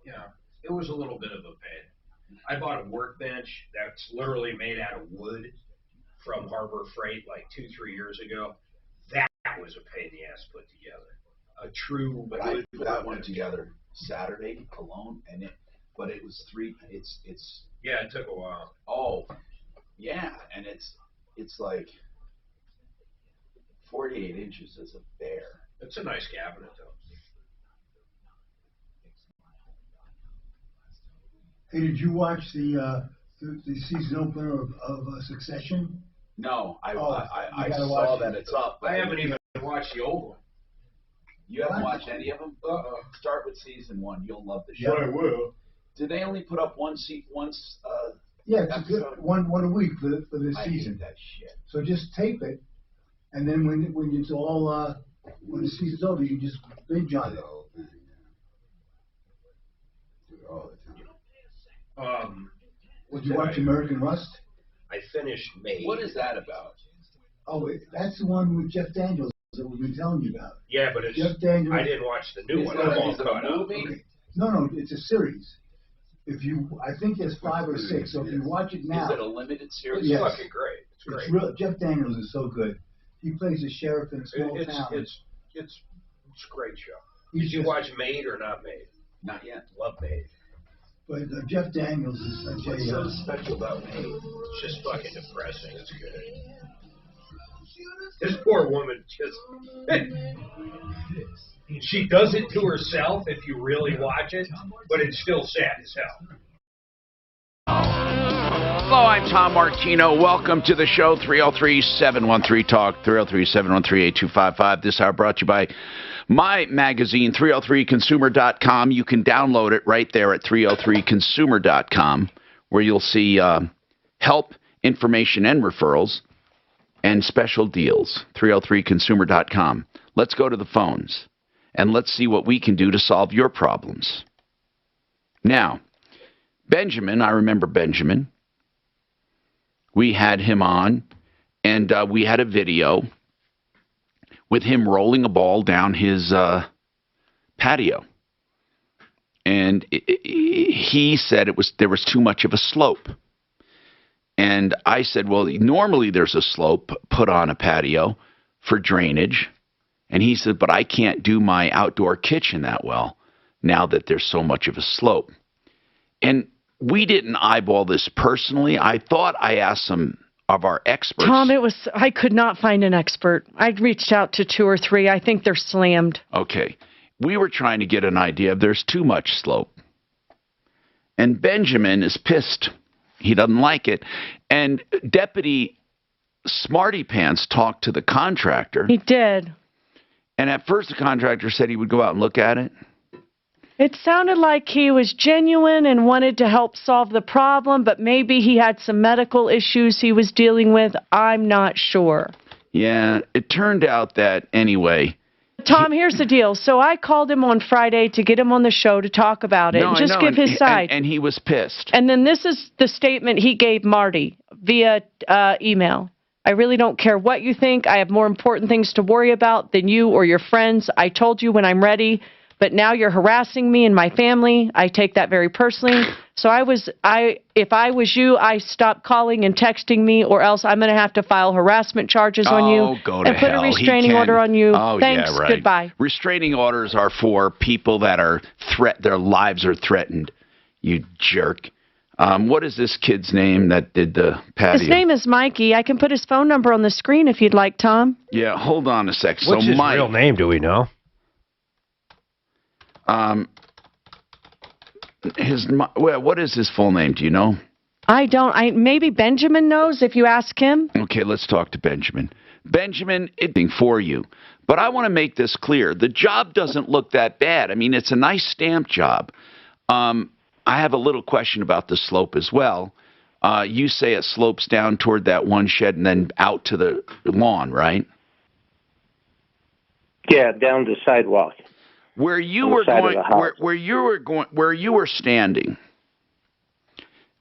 Yeah, it was a little bit of a pain. I bought a workbench that's literally made out of wood from Harbor Freight like 2-3 years ago. That was a pain in the ass put together. A true But I put that one together Saturday alone, and it was it's yeah, it took a while. oh yeah, and it's like 48 inches as a bear. It's a nice cabinet though. Hey, did you watch the season opener of Succession? No, I gotta saw watch that it. it's up. I haven't even watched the old one. You haven't watched any of them? Start with season 1. You'll love the show. Yeah, I will. Did they only put up once? Yeah, it's a good one a week for this I season. hate that shit. So just tape it, and then when it's all when the season's over, you just binge on it. Did you watch American Rust? I finished May. What is that about? Oh, that's the one with Jeff Daniels that we've been telling you about. Yeah, but it's. Jeff Daniels. I didn't watch the new one. I'm all caught up. Okay. No, it's a series. I think there's 5 or 6. So if you watch it now, Is it a limited series? It's fucking great. It's great. real. Jeff Daniels is so good. He plays a sheriff in a small town. It's a great show. He's Did you just- watch Maid or not Maid? Not yet. Love Maid. But Jeff Daniels is such What's so a. special about me? It's just fucking depressing. It's good. This poor woman just. She does it to herself if you really watch it, but it's still sad as hell. Hello, I'm Tom Martino. Welcome to the show, 303-713-TALK, 303-713-8255. This hour brought to you by my magazine, 303consumer.com. You can download it right there at 303consumer.com, where you'll see help, information, and referrals, and special deals, 303consumer.com. Let's go to the phones, and let's see what we can do to solve your problems. Now, Benjamin, I remember Benjamin. We had him on, and we had a video with him rolling a ball down his patio. And he said there was too much of a slope. And I said, well, normally there's a slope put on a patio for drainage. And he said, but I can't do my outdoor kitchen that well now that there's so much of a slope. And we didn't eyeball this personally. I thought I asked some of our experts. Tom, I could not find an expert. I reached out to 2 or 3. I think they're slammed. Okay. We were trying to get an idea if there's too much slope. And Benjamin is pissed. He doesn't like it. And Deputy Smarty Pants talked to the contractor. He did. And at first the contractor said he would go out and look at it. It sounded like he was genuine and wanted to help solve the problem, but maybe he had some medical issues he was dealing with. I'm not sure. Yeah, it turned out that anyway. Tom, here's the deal. So I called him on Friday to get him on the show to talk about it and just give his side. And he was pissed. And then this is the statement he gave Marty via email. I really don't care what you think. I have more important things to worry about than you or your friends. I told you when I'm ready. But now you're harassing me and my family. I take that very personally. So if I was you, I stop calling and texting me, or else I'm going to have to file harassment charges on you and put a restraining order on you. Oh, thanks. Yeah, right. Goodbye. Restraining orders are for people that are their lives are threatened. You jerk. What is this kid's name that did the patio? His name is Mikey. I can put his phone number on the screen if you'd like, Tom. Yeah, hold on a sec. What's his real name? Do we know? What is his full name? Do you know? I don't. Maybe Benjamin knows if you ask him. Okay, let's talk to Benjamin. Benjamin, it's for you. But I want to make this clear. The job doesn't look that bad. I mean, it's a nice stamp job. I have a little question about the slope as well. You say it slopes down toward that one shed and then out to the lawn, right? Yeah, down the sidewalk. Where you were going, where you were standing,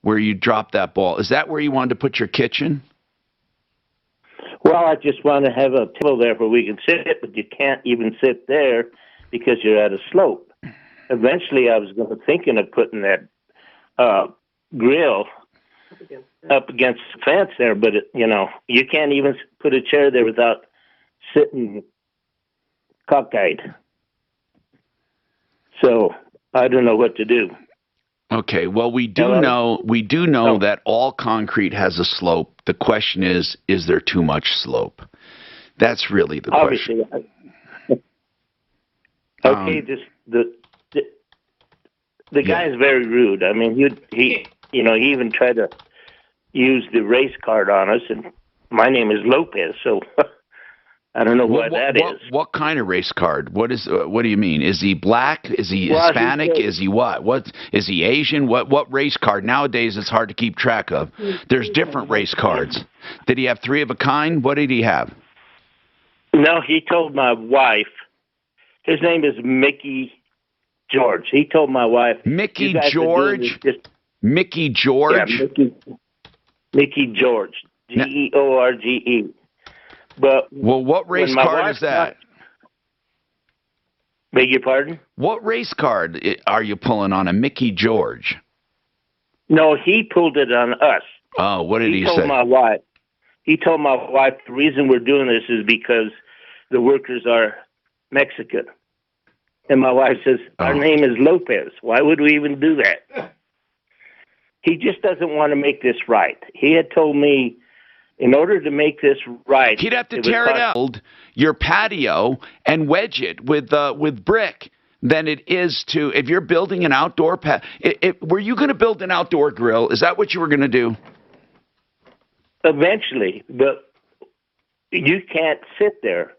where you dropped that ball, is that where you wanted to put your kitchen? Well, I just want to have a table there where we can sit, but you can't even sit there because you're at a slope. Eventually, I was thinking of putting that grill up against the fence there, but you can't even put a chair there without sitting cockeyed. So I don't know what to do. Okay, well, we do know that all concrete has a slope. The question is there too much slope? That's really the question. Okay, the guy is very rude. I mean, he even tried to use the race card on us, and my name is Lopez, so I don't know what that is. What kind of race card? What do you mean? Is he black? Is he Hispanic? Is he what? What is he Asian? What race card? Nowadays it's hard to keep track of. There's different race cards. Did he have 3 of a kind? What did he have? No, he told my wife. His name is Mickey George. He told my wife. Mickey George. Mickey George. Yeah, Mickey George. George. But what race card is that? Beg your pardon? What race card are you pulling on a Mickey George? No, he pulled it on us. Oh, what did he say? He told my wife. He told my wife the reason we're doing this is because the workers are Mexican. And my wife says, our name is Lopez. Why would we even do that? He just doesn't want to make this right. He had told me, in order to make this right, he'd have to tear it out, your patio, and wedge it with brick than it is to, if you're building an outdoor were you going to build an outdoor grill? Is that what you were going to do? Eventually, but you can't sit there.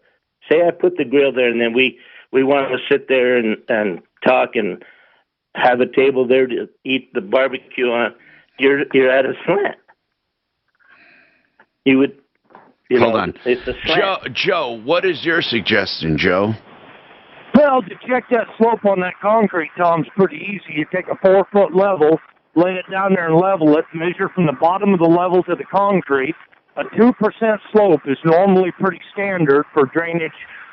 Say I put the grill there, and then we want to sit there and talk and have a table there to eat the barbecue on. You're at a slant. You would, Hold on. It's a slant. Joe, what is your suggestion, Joe? Well, to check that slope on that concrete, Tom's pretty easy. You take a 4-foot level, lay it down there and level it, measure from the bottom of the level to the concrete. A 2% slope is normally pretty standard for drainage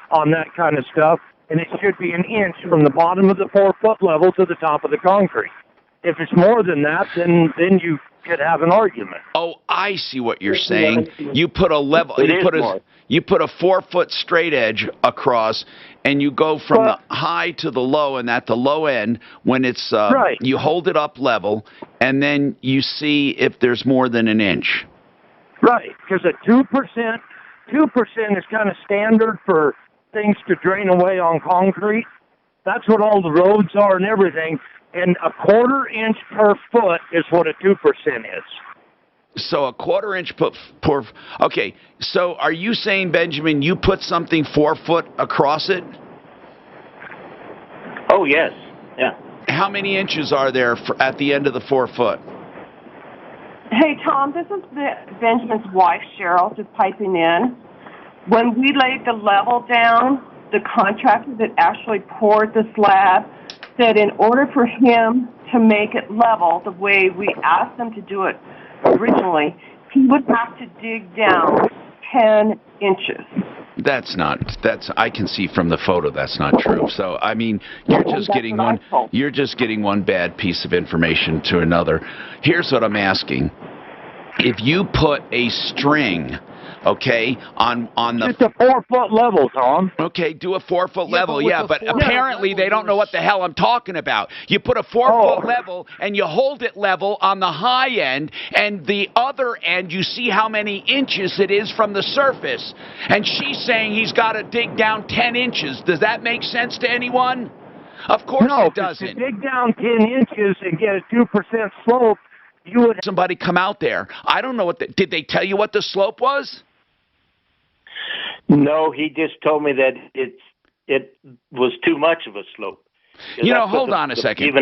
on that kind of stuff, and it should be 1 inch from the bottom of the 4-foot level to the top of the concrete. If it's more than that, then you could have an argument. Oh, I see what you're saying. You put a level. You put a 4-foot straight edge across, and you go from the high to the low, and at the low end, when it's you hold it up level, and then you see if there's more than 1 inch. Right, because a 2% is kind of standard for things to drain away on concrete. That's what all the roads are and everything. And a 1/4 inch per foot is what a 2% is. So a 1/4 inch per. Okay. So are you saying, Benjamin, you put something 4 foot across it? Oh yes. Yeah. How many inches are there at the end of the 4 foot? Hey Tom, this is Benjamin's wife Cheryl, just piping in. When we laid the level down, the contractor that actually poured the slab said in order for him to make it level the way we asked him to do it originally, he would have to dig down 10 inches. I can see from the photo that's not true. So, I mean, you're just getting one bad piece of information to another. Here's what I'm asking. If you put a string, okay, on the... It's a 4-foot level, Tom. Okay, do a 4-foot level, but apparently they don't know what the hell I'm talking about. You put a 4-foot level, and you hold it level on the high end, and the other end, you see how many inches it is from the surface. And she's saying he's got to dig down 10 inches. Does that make sense to anyone? Of course no, it doesn't. To dig down 10 inches and get a 2% slope, you would somebody come out there. I don't know did they tell you what the slope was? No, he just told me that it was too much of a slope. You know, hold on a second.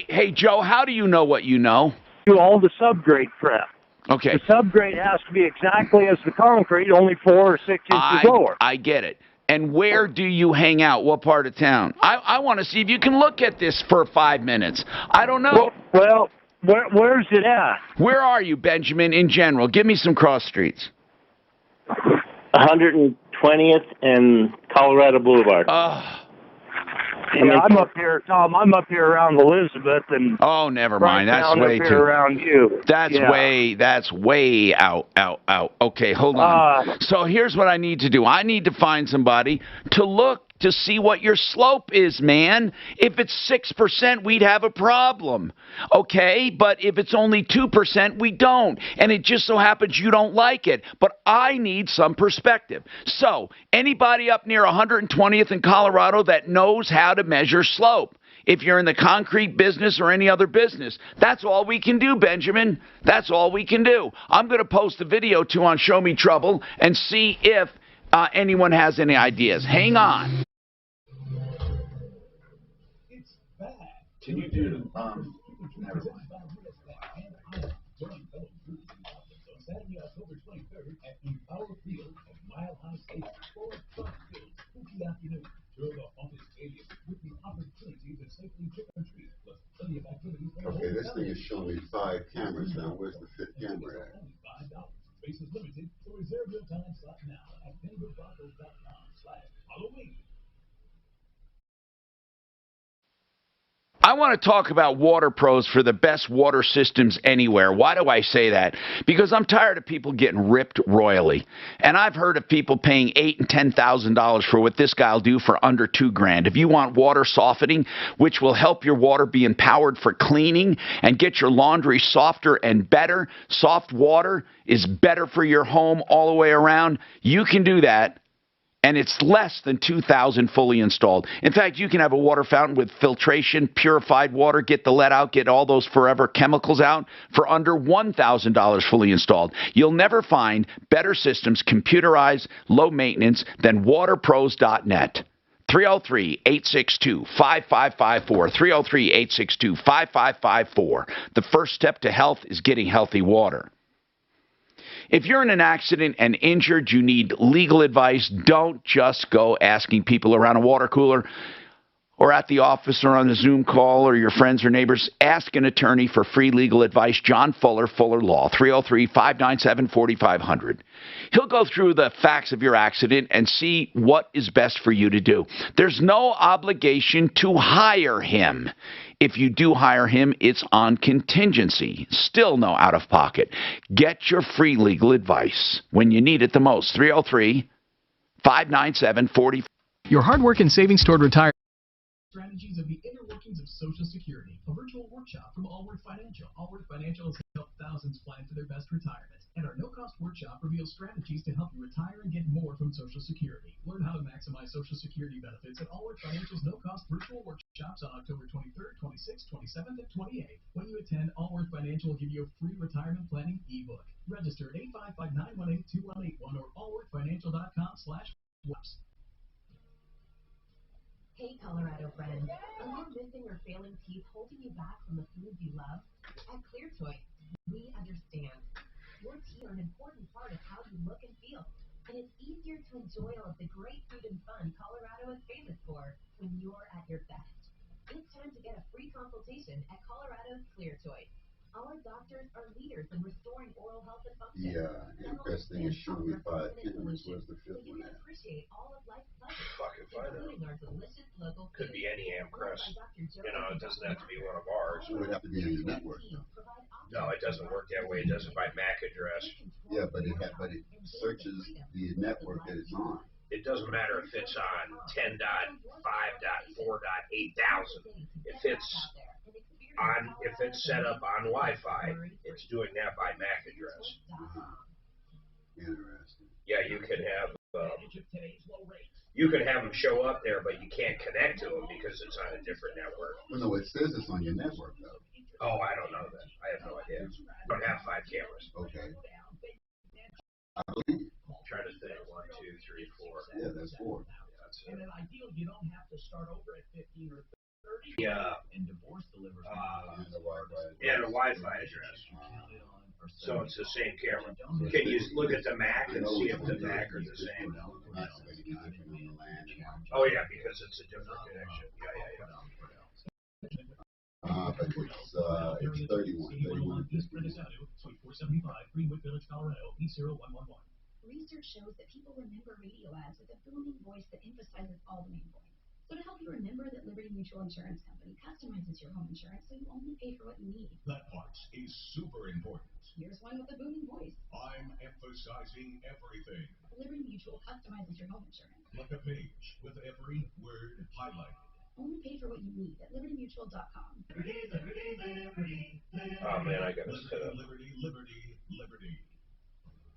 Hey, Joe, how do you know what you know? Do all the subgrade prep. Okay. The subgrade has to be exactly as the concrete, only 4 or 6 inches lower. I get it. And where do you hang out? What part of town? I want to see if you can look at this for 5 minutes. I don't know. Well, where's it at? Where are you, Benjamin, in general? Give me some cross streets. 120th and Colorado Boulevard. Yeah, I'm up here, Tom. I'm up here around Elizabeth and. Oh, never mind. That's way too. Around you. That's way out. Okay, hold on. So here's what I need to do. I need to find somebody to look to see what your slope is, man. If it's 6%, we'd have a problem. Okay, but if it's only 2%, we don't. And it just so happens you don't like it. But I need some perspective. So, anybody up near 120th in Colorado that knows how to measure slope? If you're in the concrete business or any other business, that's all we can do, Benjamin. That's all we can do. I'm going to post a video, too, on Show Me Trouble and see if anyone has any ideas. Hang on. Can you do, never mind. Saturday, October 23rd at the Power Field at Mile High Stadium for a fun-filled, spooky afternoon. Join the haunted stadium with the opportunity to safely trick or treat, plus plenty of activities. Okay, this thing is showing me 5 cameras now. Where's the 5th camera at? $5. Space is limited, so reserve your time slot now at denverbroncos.com/Halloween. I want to talk about Water Pros for the best water systems anywhere. Why do I say that? Because I'm tired of people getting ripped royally. And I've heard of people paying $8,000 and $10,000 for what this guy will do for under $2,000. If you want water softening, which will help your water be empowered for cleaning and get your laundry softer and better, soft water is better for your home all the way around, you can do that. And it's less than $2,000 fully installed. In fact, you can have a water fountain with filtration, purified water, get the lead out, get all those forever chemicals out for under $1,000 fully installed. You'll never find better systems, computerized, low maintenance than waterpros.net. 303-862-5554. 303-862-5554. The first step to health is getting healthy water. If you're in an accident and injured, you need legal advice. Don't just go asking people around a water cooler or at the office or on the Zoom call or your friends or neighbors. Ask an attorney for free legal advice. John Fuller, Fuller Law, 303-597-4500. He'll go through the facts of your accident and see what is best for you to do. There's no obligation to hire him. If you do hire him, it's on contingency. Still no out-of-pocket. Get your free legal advice when you need it the most. 303-597-4500. Your hard work and savings toward retirement. Strategies of the inner workings of Social Security, a virtual workshop from Allworth Financial. Allworth Financial has helped thousands plan for their best retirement, and our no-cost workshop reveals strategies to help you retire and get more from Social Security. Learn how to maximize Social Security benefits at Allworth Financial's no-cost virtual workshops on October 23rd, 26th, 27th, and 28th. When you attend, Allworth Financial will give you a free retirement planning ebook. Register at 855-918-2181 or allworthfinancial.com/works. Hey, Colorado friends, are you missing or failing teeth holding you back from the foods you love? At Clear Choice, we understand. Your teeth are an important part of how you look and feel, and it's easier to enjoy all of the great food and fun Colorado is famous for when you're at your best. It's time to get a free consultation at Colorado's Clear Choice. Our doctors are leaders in restoring oral health and function. Yeah, and the best thing is showing me 5 cameras. Where's the 5th one at? Appreciate all of life's pleasures, Fucking find out. including our delicious local Could be any Amcrest. You know, it doesn't have to be one of ours. It would have to be on your network. No, it doesn't work that way. It does it by MAC address. Yeah, but it searches the network that it's on. It doesn't matter if it's on 10.5.4.8000. If it's set up on Wi-Fi, it's doing that by MAC address. Interesting. Yeah, you can have. you could have them show up there, but you can't connect to them because it's on a different network. Well, no, it says it's on your network, though. Oh, I don't know that. I have no idea. I don't have 5 cameras. Okay. I believe. Try to think. 1, 2, 3, 4. Yeah, that's 4. That's In an ideal, you don't have to start over at 15 or 30. Yeah. And divorce delivers. And the Wi-Fi. Yeah, the Wi-Fi address. So it's the same camera. Can you look at the Mac and see if the Mac are the same? Oh yeah, because it's a different connection. Yeah. But it's 31. 31. Suite 475, Greenwood Village, Colorado, 80111. Research shows that people remember radio ads with a booming voice that emphasizes all the main points. So to help you remember that Liberty Mutual Insurance Company customizes your home insurance so you only pay for what you need. That part is super important. Here's one with a booming voice. I'm emphasizing everything. Liberty Mutual customizes your home insurance. Like a page with every word highlighted. Only pay for what you need at libertymutual.com. Oh man, I gotta set up. Liberty.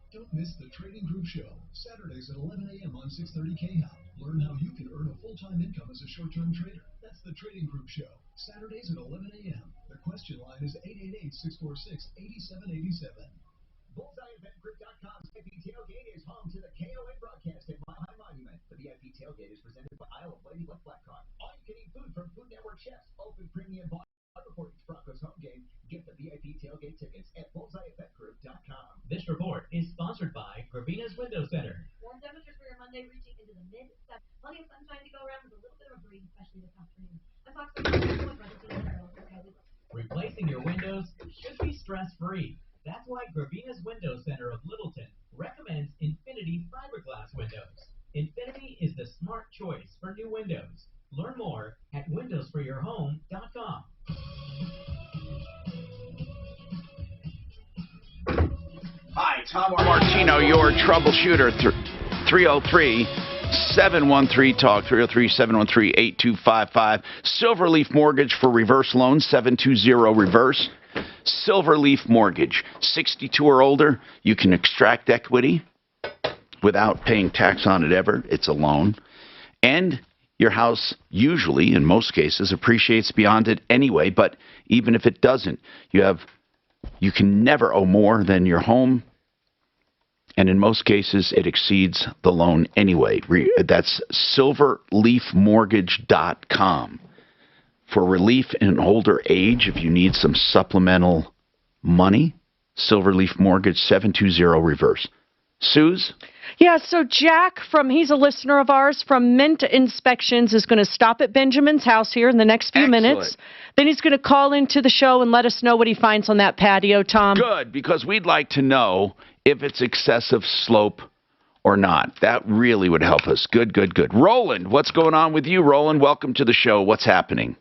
Don't miss the Trading Group Show, Saturdays at 11 a.m. on 630 KHOW. Learn how you can earn a full-time income as a short-term trader. That's the Trading Group Show, Saturdays at 11 a.m. The question line is 888-646-8787. BullseyeEventGroup.com's VIP Tailgate is home to the KOA broadcast at Mile High Monument. The VIP Tailgate is presented by Isle of Lady Luck Blackcard. All you can eat food from Food Network chefs. Open premium bar before each Broncos home game. Get the VIP Tailgate tickets at BullseyeEventGroup.com. This report is sponsored by Gravina's Window Center. Warm temperatures for your Monday reaching into the mid-70s. Plenty of sunshine to go around with a little bit of a breeze, especially this afternoon. I'm Fox Replacing your windows should be stress-free. That's why Gravina's Window Center of Littleton recommends Infinity fiberglass windows. Infinity is the smart choice for new windows. Learn more at windowsforyourhome.com. Hi, Tom Martino, your troubleshooter. 303-713-TALK, 303-713-8255. Silverleaf Mortgage for reverse loans, 720-REVERSE. Silverleaf Mortgage, 62 or older, you can extract equity without paying tax on it ever. It's a loan. And your house usually, in most cases, appreciates beyond it anyway, but even if it doesn't, you can never owe more than your home, and in most cases, it exceeds the loan anyway. That's silverleafmortgage.com. For relief in older age, if you need some supplemental money, Silverleaf Mortgage, 720-REVERSE. Suze? Yeah, so Jack, he's a listener of ours, from Mint Inspections, is going to stop at Benjamin's house here in the next few minutes. Then he's going to call into the show and let us know what he finds on that patio, Tom. Good, because we'd like to know if it's excessive slope or not. That really would help us. Good. Roland, what's going on with you, Roland? Welcome to the show. What's happening?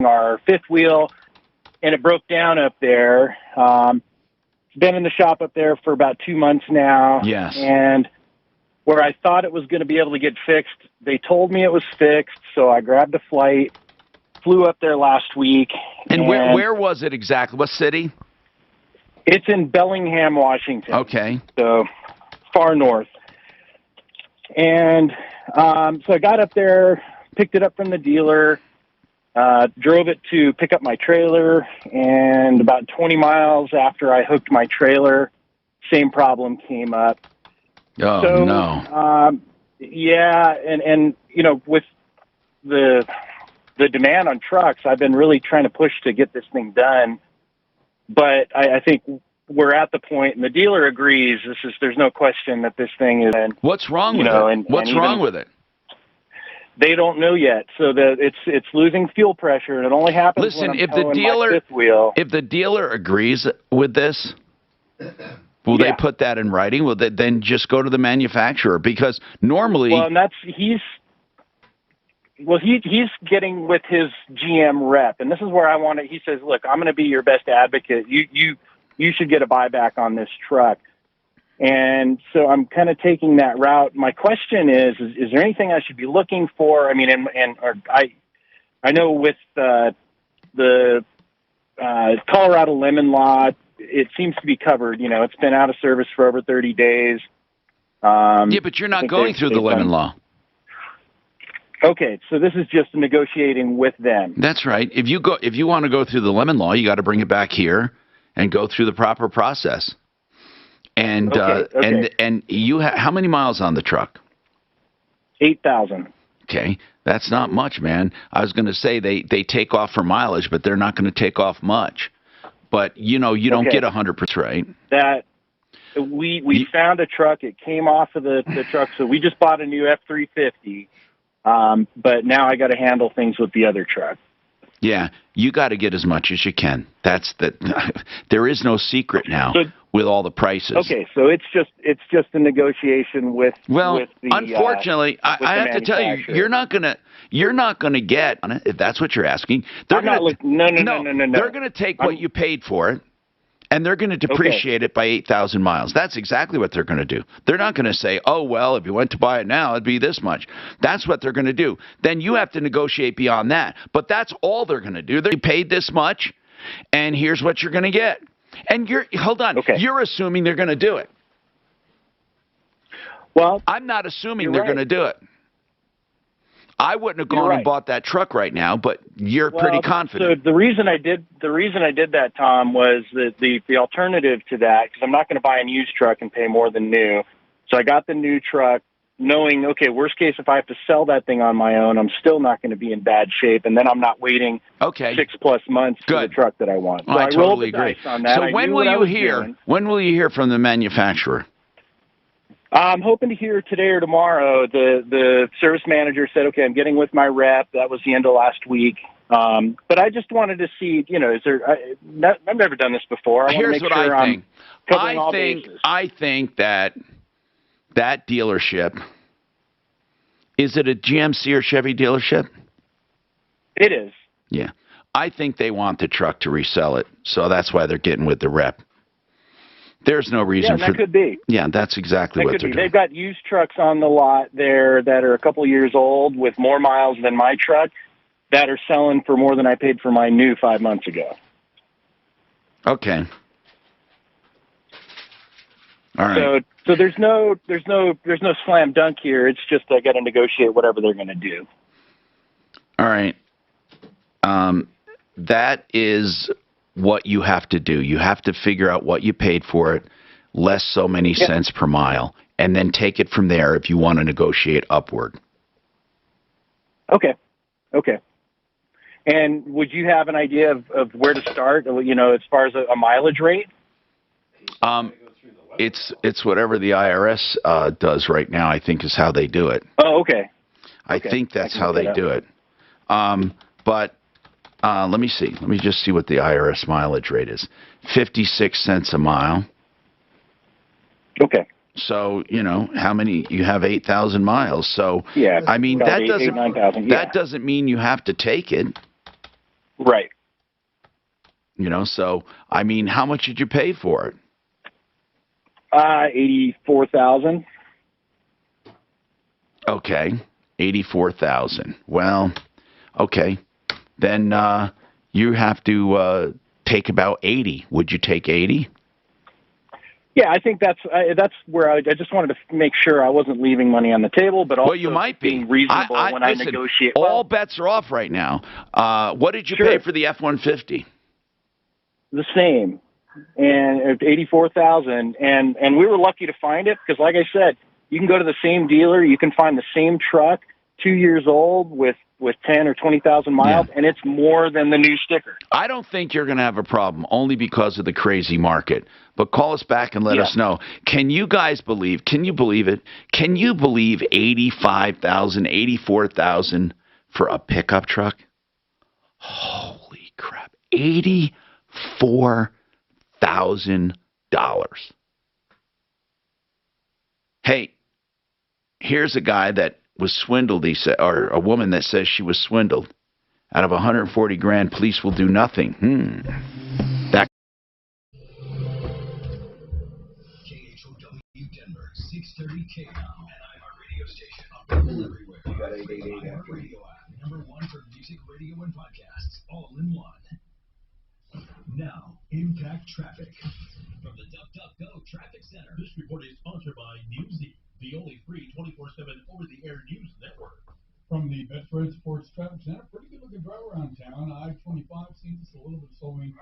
Our fifth wheel, and it broke down up there. It's been in the shop up there for about 2 months now. Yes. And where I thought it was going to be able to get fixed, they told me it was fixed, so I grabbed a flight, flew up there last week. And where was it exactly? What city? It's in Bellingham, Washington. Okay. So far north. And so I got up there, picked it up from the dealer, drove it to pick up my trailer, and about 20 miles after I hooked my trailer, same problem came up. Oh, so, no. Yeah, and you know, with the demand on trucks, I've been really trying to push to get this thing done. But I think we're at the point, and the dealer agrees, there's no question that this thing is... What's wrong with it? What's wrong with it? They don't know yet, so that it's losing fuel pressure, and it only happens when I'm towing my fifth wheel. If the dealer agrees with this, will they put that in writing? Will they then just go to the manufacturer? Because normally, he's getting with his GM rep, and this is where I want to. He says, "Look, I'm going to be your best advocate. You should get a buyback on this truck." And so I'm kind of taking that route. My question is there anything I should be looking for? I mean, I know with the Colorado lemon law, it seems to be covered. You know, it's been out of service for over 30 days. Yeah, but you're I not think going through the they've lemon done- law. Okay, so this is just negotiating with them. That's right. If you want to go through the lemon law, you got to bring it back here and go through the proper process. And Okay. and you how many miles on the truck? 8,000. Okay, that's not much, man. I was going to say they take off for mileage, but they're not going to take off much. But you don't get 100%, right? That we found a truck. It came off of the truck, so we just bought a new F350. But now I got to handle things with the other truck. Yeah, you got to get as much as you can. That's there is no secret now with all the prices. Okay, so it's just a negotiation with. Well, with the, unfortunately, with I the have to tell you, you're not gonna get on it if that's what you're asking. They're No. They're gonna take what you paid for it, and they're going to depreciate it by 8,000 miles. That's exactly what they're going to do. They're not going to say, oh, well, if you went to buy it now, it'd be this much. That's what they're going to do. Then you have to negotiate beyond that. But that's all they're going to do. They paid this much, and here's what you're going to get. And hold on. Okay. You're assuming they're going to do it. Well, I'm not assuming they're going to do it. I wouldn't have gone and bought that truck right now, but you're pretty confident. So the reason I did that, Tom, was that the alternative to that, because I'm not going to buy a used truck and pay more than new. So I got the new truck, knowing, okay, worst case, if I have to sell that thing on my own, I'm still not going to be in bad shape, and then I'm not waiting 6+ months for the truck that I want. So I rolled totally the agree. dice on that. So I when knew will what I you was hear? doing. When will you hear from the manufacturer? I'm hoping to hear today or tomorrow. The service manager said, okay, I'm getting with my rep. That was the end of last week. But I just wanted to see, is there, I've never done this before. I want to make sure I'm covering all bases. I think that dealership, is it a GMC or Chevy dealership? It is. Yeah. I think they want the truck to resell it. So that's why they're getting with the rep. There's no reason that could be. Yeah, that's exactly what they're doing. They've got used trucks on the lot there that are a couple of years old with more miles than my truck that are selling for more than I paid for my new 5 months ago. Okay. All right. So there's no slam dunk here. It's just I got to negotiate whatever they're going to do. All right. That is what you have to do. You have to figure out what you paid for it, less so many cents per mile, and then take it from there if you want to negotiate upward. Okay. And would you have an idea of where to start, as far as a mileage rate? It's whatever the IRS does right now, I think, is how they do it. Oh, okay. I think that's how they do it. But let me see. Let me just see what the IRS mileage rate is. 56 cents a mile. Okay. So, how many? You have 8,000 miles. So, yeah, I mean, that doesn't doesn't mean you have to take it. Right. So, I mean, how much did you pay for it? 84,000. Okay. 84,000. Well, okay. Then you have to take about 80. Would you take 80? Yeah, I think that's where I just wanted to make sure I wasn't leaving money on the table, but also you might be being reasonable when I negotiate. All bets are off right now. What did you pay for the F-150? The same, and 84,000, and we were lucky to find it because, like I said, you can go to the same dealer, you can find the same truck, 2 years old with 10 or 20,000 miles, and it's more than the new sticker. I don't think you're going to have a problem, only because of the crazy market. But call us back and let us know. Can you guys believe? Can you believe it? Can you believe 85,000, 84,000 for a pickup truck? Holy crap! $84,000. Hey, here's a guy that was swindled, he said, or a woman that says she was swindled. Out of 140 grand, police will do nothing. That. KHOW Denver, 630 KM, an iHeartRadio station. Available everywhere. You got iHeartRadio app, #1 for music, radio, and podcasts, all in one. Now, Impact Traffic. From the DuckDuckGo Traffic Center. This report is sponsored by Newsy. the only free 24/7 over-the-air news network. From the Bedford Sports Traffic Center, pretty good looking drive around town. I-25 seems just a little bit slowing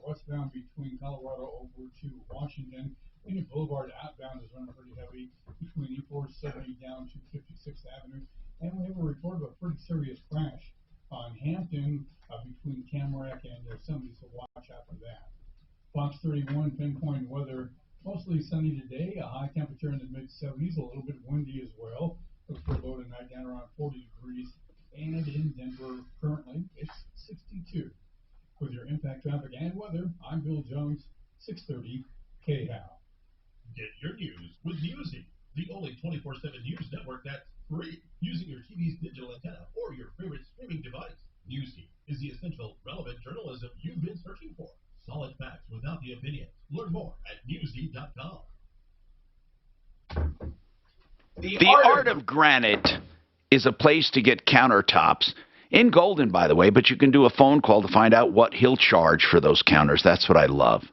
westbound between Colorado over to Washington. Union Boulevard outbound is running pretty heavy between E470 down to 56th Avenue. And we have a report of a pretty serious crash on Hampton between Tamarack and Yosemite, so watch out for that. Fox 31 pinpoint weather, mostly sunny today, a high temperature in the mid-70s, a little bit windy as well. Looks for a low tonight down around 40 degrees. And in Denver, currently, it's 62. With your impact traffic and weather, I'm Bill Jones, 630 KHOW. Get your news with Newsy, the only 24/7 news network that's free, using your TV's digital antenna or your favorite streaming device. Newsy is the essential, relevant journalism you've been searching for. Solid facts without the opinion. Learn more at newsy.com. The Art of Granite is a place to get countertops. In Golden, by the way, but you can do a phone call to find out what he'll charge for those counters. That's what I love.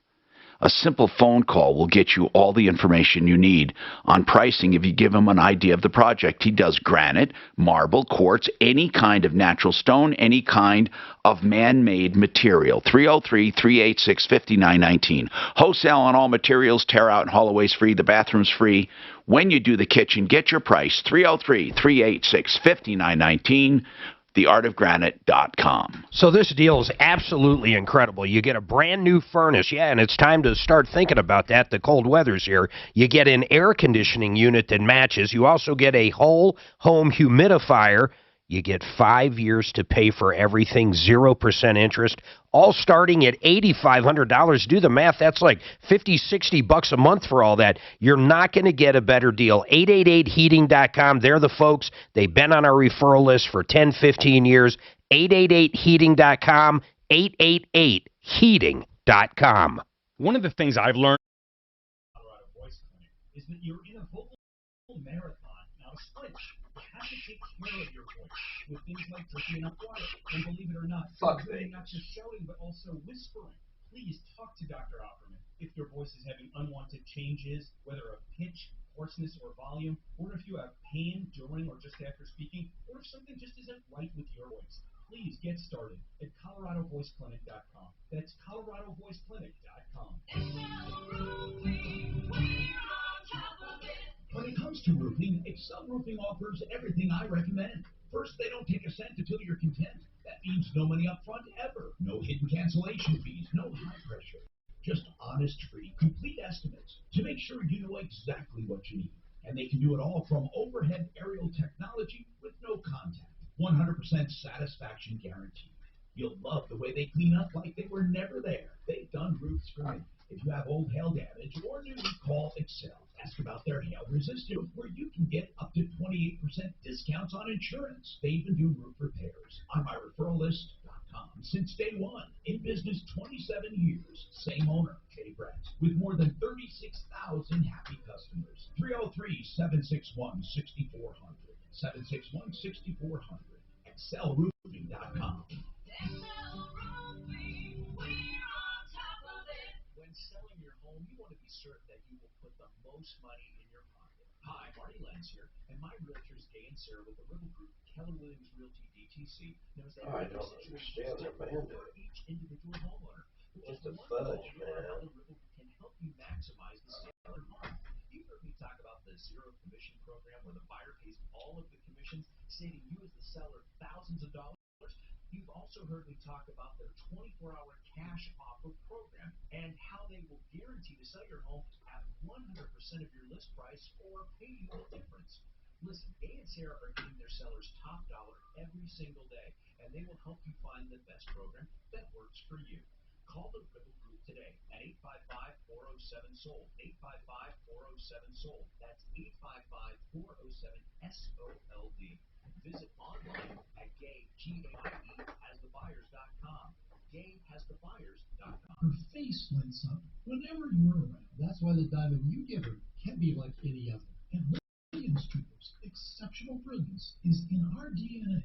A simple phone call will get you all the information you need on pricing if you give him an idea of the project. He does granite, marble, quartz, any kind of natural stone, any kind of man-made material. 303-386-5919. Wholesale on all materials, tear out and haul away's free. The bathroom's free. When you do the kitchen, get your price. 303-386-5919. theartofgranite.com. So this deal is absolutely incredible. You get a brand new furnace, and it's time to start thinking about that. The cold weather's here. You get an air conditioning unit that matches. You also get a whole home humidifier. You get 5 years to pay for everything, 0% interest, all starting at $8,500. Do the math. That's like $50-$60 a month for all that. You're not going to get a better deal. 888heating.com. They're the folks. They've been on our referral list for 10, 15 years. 888heating.com. 888heating.com. One of the things I've learned is that you're in a vocal marathon. Now, switch. You have to take care of your voice with things like drinking enough water. And believe it or not, not just shouting, but also whispering. Please talk to Dr. Opperman if your voice is having unwanted changes, whether of pitch, hoarseness, or volume, or if you have pain during or just after speaking, or if something just isn't right with your voice. Please get started at ColoradoVoiceClinic.com. That's ColoradoVoiceClinic.com. When it comes to roofing, Excel Roofing offers everything I recommend. First, they don't take a cent until you're content. That means no money up front ever. No hidden cancellation fees, no high pressure. Just honest, free, complete estimates to make sure you know exactly what you need. And they can do it all from overhead aerial technology with no contact. 100% satisfaction guaranteed. You'll love the way they clean up like they were never there. They've done roofs for me. If you have old hail damage or new, call Excel. Ask about their hail resistant, where you can get up to 28% discounts on insurance. They even do roof repairs on myreferrallist.com since day one. In business 27 years. Same owner, Jay Brett, with more than 36,000 happy customers. 303-761-6400. 761-6400. ExcelRoofing.com. When selling your home, you want to be certain that you will put the most money in your pocket. Hi, Marty Lenz here, and my realtors, Gay and Sarah, with the Riddle Group, Keller Williams Realty DTC, knows that every situation is different for each individual homeowner. Just a fudge, man. How the Riddle can help you maximize the sale of your home. You've heard me talk about the zero commission program, where the buyer pays all of the commissions, saving you as the seller thousands of dollars. You've also heard me talk about their 24-hour cash offer program and how they will guarantee to sell your home at 100% of your list price or pay you the difference. Listen, Gay and Sarah are giving their sellers top dollar every single day, and they will help you find the best program that works for you. Call the Riddle Group today at 855-407-SOLD. 855-407-SOLD. That's 855-407-SOLD. Visit online at GayHasTheBuyers.com. GayHasTheBuyers.com. Her face lights up whenever you're around. That's why the diamond you give her can't be like any other. And Williams Jewelers' exceptional brilliance is in our DNA.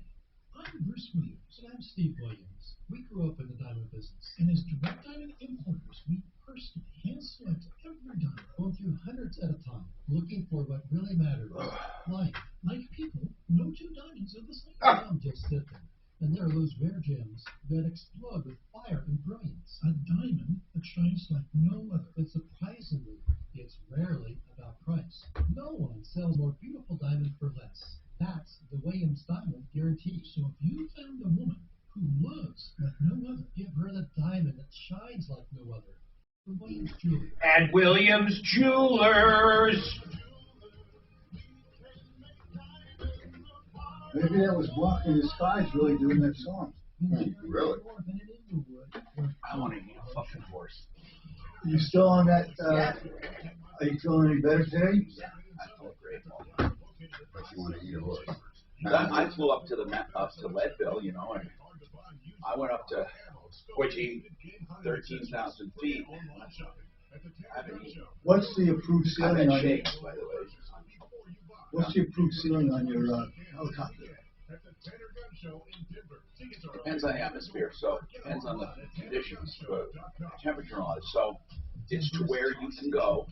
I'm Bruce Williams. And I'm Steve Williams. We grew up in the diamond business. And as direct diamond importers, we personally hand select every diamond, going through hundreds at a time, looking for what really matters. like no other. And surprisingly, it's rarely about price. No one sells more beautiful diamond for less. That's the Williams Diamond Guarantee. So if you found a woman who looks like no other, give her the diamond that shines like no other. From Williams Jewelry. At Williams Jewelers. Maybe that was Walking the Skies really doing that song. Really? I want to eat a fucking horse. You still on that? Are you feeling any better today? I feel great. But you want to eat a horse. I flew up to Leadville, you know, and I went up to 13,000 feet. What's the approved ceiling on your? Shakes, by the way. What's the approved ceiling on your helicopter? Depends on the atmosphere, so it depends on the conditions, but temperature and all that. So it's to where you can go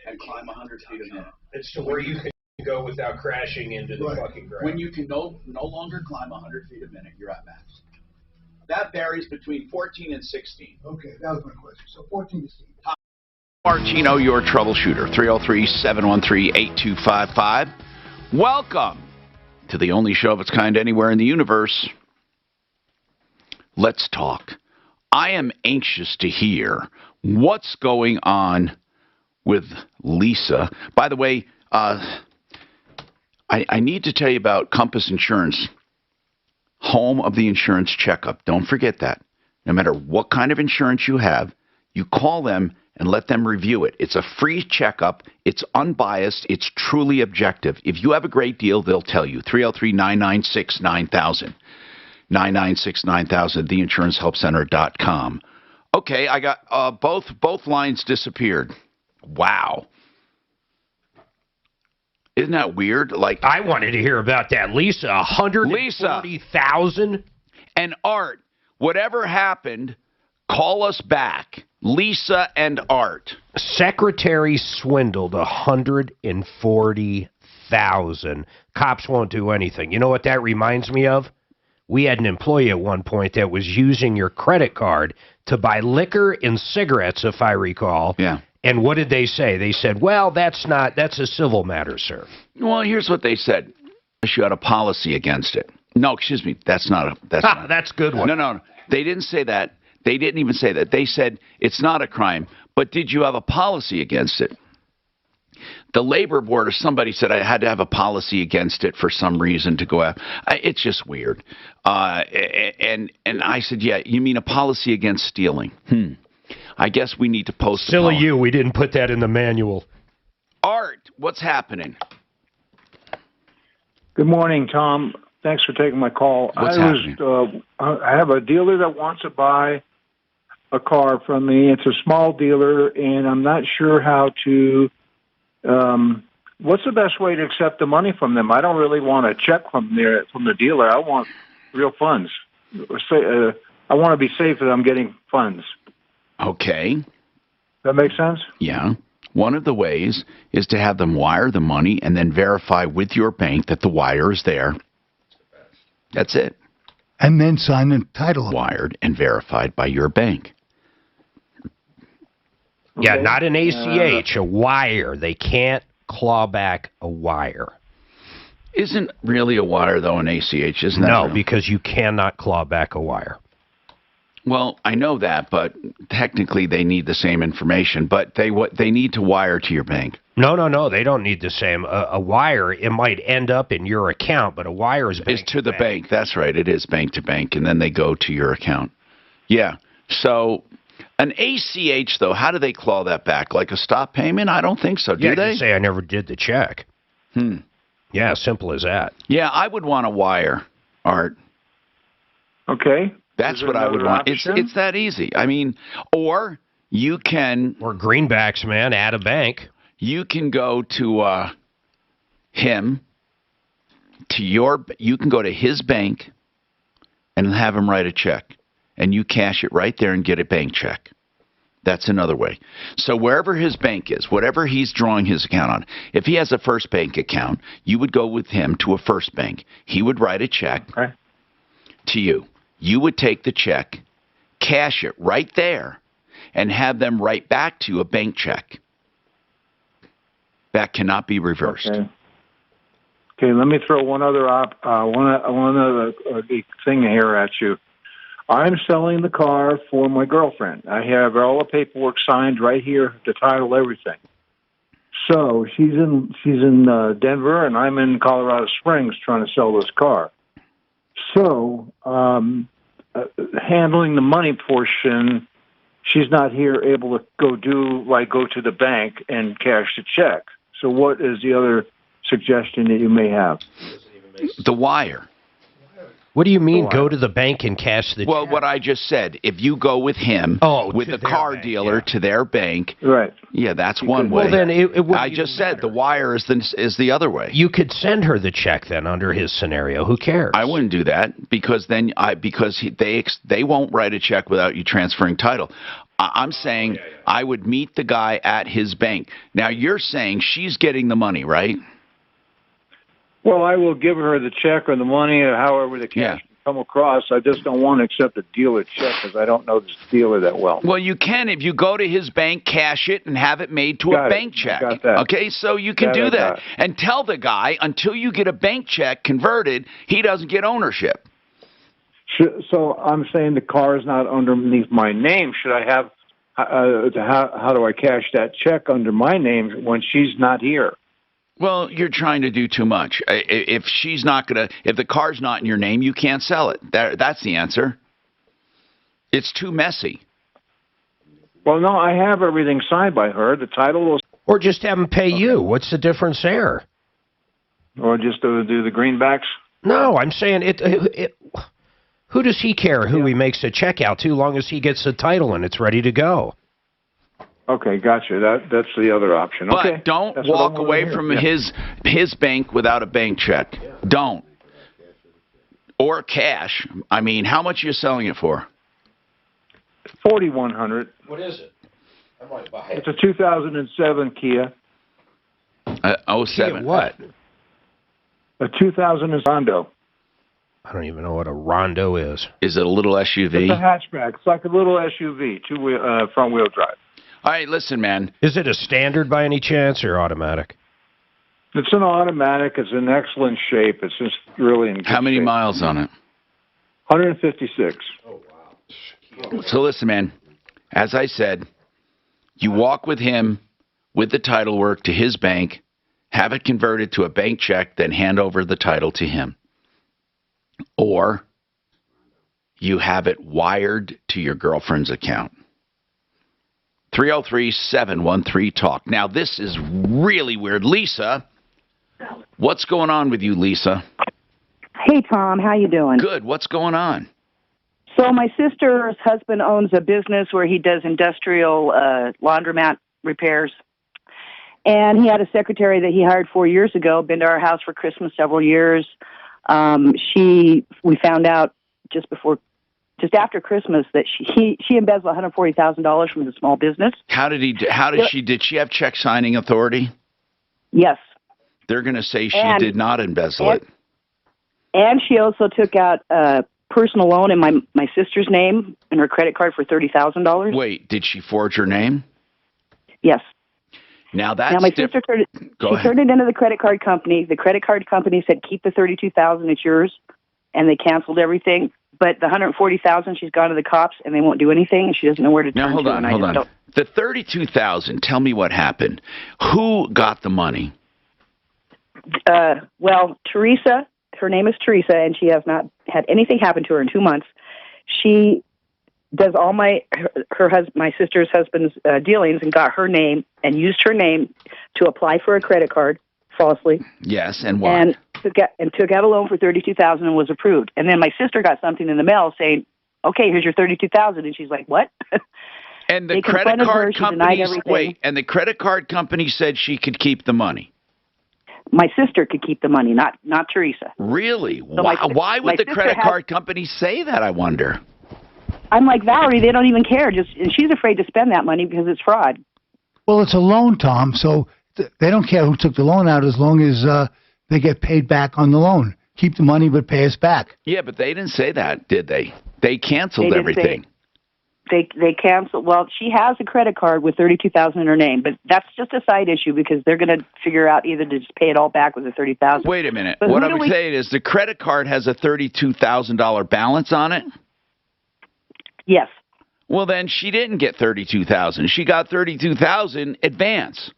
and climb 100 feet a minute. It's to where you can go without crashing into the fucking ground. When you can no longer climb 100 feet a minute, you're at max. That varies between 14 and 16. Okay, that was my question. So 14 to 16. Martino, your troubleshooter, 303-713-8255. Welcome to the only show of its kind anywhere in the universe. Let's talk. I am anxious to hear what's going on with Lisa. By the way, I need to tell you about Compass Insurance, home of the insurance checkup. Don't forget that. No matter what kind of insurance you have, you call them and let them review it. It's a free checkup. It's unbiased. It's truly objective. If you have a great deal, they'll tell you. 303-996-9000. 996-9000, theinsurancehelpcenter.com. Okay, I got both lines disappeared. Wow. Isn't that weird? Like, I wanted to hear about that. Lisa, 140,000. And Art, whatever happened, call us back. Lisa and Art. Secretary swindled 140,000. Cops won't do anything. You know what that reminds me of? We had an employee at one point that was using your credit card to buy liquor and cigarettes, if I recall. Yeah. And what did they say? They said, well, that's a civil matter, sir. Well, here's what they said. You had a policy against it. No, excuse me. That's not. That's a good one. No. They didn't say that. They didn't even say that. They said it's not a crime. But did you have a policy against it? The labor board or somebody said I had to have a policy against it for some reason to go out. It's just weird. And I said, yeah, you mean a policy against stealing? I guess we need to post. Silly you, we didn't put that in the manual. Art, what's happening? Good morning, Tom. Thanks for taking my call. Happening? I have a dealer that wants to buy a car from me. It's a small dealer, and I'm not sure how to. What's the best way to accept the money from them? I don't really want a check from the dealer. I want real funds. I want to be safe that I'm getting funds. Okay. That makes sense? Yeah. One of the ways is to have them wire the money and then verify with your bank that the wire is there. That's it. And then sign the title. Wired and verified by your bank. Yeah, not an ACH, a wire. They can't claw back a wire. Isn't really a wire, though, an ACH, isn't that No, true? because you cannot claw back a wire. Well, I know that, but technically they need the same information. But they need to wire to your bank. No, they don't need the same. A wire, it might end up in your account, but a wire is bank to the bank. That's right. It is bank to bank, and then they go to your account. Yeah. So an ACH, though, how do they claw that back? Like a stop payment? I don't think so. Do they? You say I never did the check. Yeah, simple as that. Yeah, I would want a wire, Art. Okay. That's what I would want. It's that easy. I mean, or you can... Or greenbacks, man, at a bank. You can go to him, you can go to his bank and have him write a check. And you cash it right there and get a bank check. That's another way. So wherever his bank is, whatever he's drawing his account on, if he has a First Bank account, you would go with him to a First Bank. He would write a check to you. You would take the check, cash it right there, and have them write back to you a bank check. That cannot be reversed. Okay, let me throw one other thing here at you. I'm selling the car for my girlfriend. I have all the paperwork signed right here, the title, everything. So she's in Denver, and I'm in Colorado Springs trying to sell this car. So handling the money portion, she's not here able to go to the bank and cash the check. So what is the other suggestion that you may have? The wire. What do you mean, go to the bank and cash the check? Well, what I just said, if you go with him, with the car dealer to their bank, right? Yeah, that's one way. Well, then I just said the wire is the other way. You could send her the check then under his scenario. Who cares? I wouldn't do that because then they won't write a check without you transferring title. I'm saying I would meet the guy at his bank. Now you're saying she's getting the money, right? Well, I will give her the check or the money or however the cash come across. I just don't want to accept a dealer check because I don't know this dealer that well. Well, you can if you go to his bank, cash it, and have it made to a bank check. Got that. Okay, so you can do that. And tell the guy until you get a bank check converted, he doesn't get ownership. So I'm saying the car is not underneath my name. Should I have, how do I cash that check under my name when she's not here? Well, you're trying to do too much. If the car's not in your name, you can't sell it. That's the answer. It's too messy. Well, no, I have everything signed by her. The title will... Or just have him pay you. What's the difference there? Or just do the greenbacks? No, I'm saying who does he care who he makes a check out to, long as he gets the title and it's ready to go? Okay, gotcha. That's the other option. But okay. don't walk away from his bank without a bank check. Don't. Or cash. I mean, how much are you selling it for? $4,100. What is it? I might buy it. It's a 2007 Kia. 07. Kia what? A 2000 Rondo. I don't even know what a Rondo is. Is it a little SUV? It's a hatchback. It's like a little SUV, front-wheel drive. All right, listen, man. Is it a standard by any chance or automatic? It's an automatic. It's in excellent shape. It's just really in good How many shape. miles on it? 156. Oh, wow. So listen, man. As I said, you walk with him with the title work to his bank, have it converted to a bank check, then hand over the title to him. Or you have it wired to your girlfriend's account. 303-713-TALK. Now, this is really weird. Lisa, what's going on with you, Lisa? Hey, Tom. How you doing? Good. What's going on? So my sister's husband owns a business where he does industrial laundromat repairs. And he had a secretary that he hired 4 years ago, been to our house for Christmas several years. We found out just after Christmas that she embezzled $140,000 from his small business. Did she have check signing authority? Yes. They're going to say she did not embezzle it. And she also took out a personal loan in my sister's name and her credit card for $30,000. Wait, did she forge her name? Yes. Now that's my sister turned it into the credit card company. The credit card company said, keep the $32,000, it's yours, and they canceled everything. But the $140,000, she's gone to the cops, and they won't do anything, and she doesn't know where to turn to. Now, hold on. The $32,000, tell me what happened. Who got the money? Well, Teresa, her name is Teresa, and she has not had anything happen to her in 2 months. She does all my sister's husband's dealings and got her name and used her name to apply for a credit card falsely. Yes, and what? And took out a loan for $32,000 and was approved. And then my sister got something in the mail saying, "Okay, here's your $32,000," and she's like, "What?" And the credit card company and the credit card company said she could keep the money. My sister could keep the money, not Teresa. Really? So why would the credit card company say that, I wonder? I'm like, Valerie, they don't even care. And she's afraid to spend that money because it's fraud. Well, it's a loan, Tom, so they don't care who took the loan out as long as they get paid back on the loan. Keep the money, but pay us back. Yeah, but they didn't say that, did they? They canceled everything. They canceled. Well, she has a credit card with $32,000 in her name, but that's just a side issue because they're going to figure out either to just pay it all back with the $30,000. Wait a minute. But What I'm saying is the credit card has a $32,000 balance on it? Yes. Well, then she didn't get $32,000. She got $32,000 advance.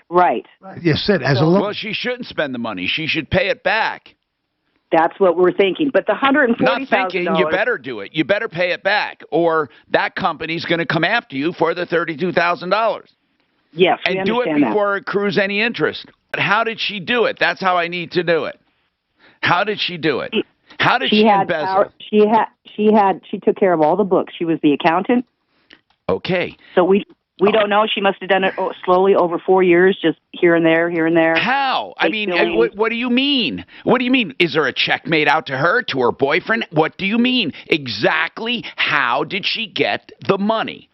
Right. You said as a loan. Well, she shouldn't spend the money. She should pay it back. That's what we're thinking. But the $140,000. Not thinking. You better do it. You better pay it back, or that company's going to come after you for the $32,000. Yes, we and do it understand before it accrues any interest. But how did she do it? That's how I need to do it. How did she do it? How did she embezzle? She took care of all the books. She was the accountant. Okay. So we don't know. She must have done it slowly over 4 years, just here and there, here and there. How? I mean, what do you mean? What do you mean? Is there a check made out to her, to her boyfriend? What do you mean? Exactly how did she get the money?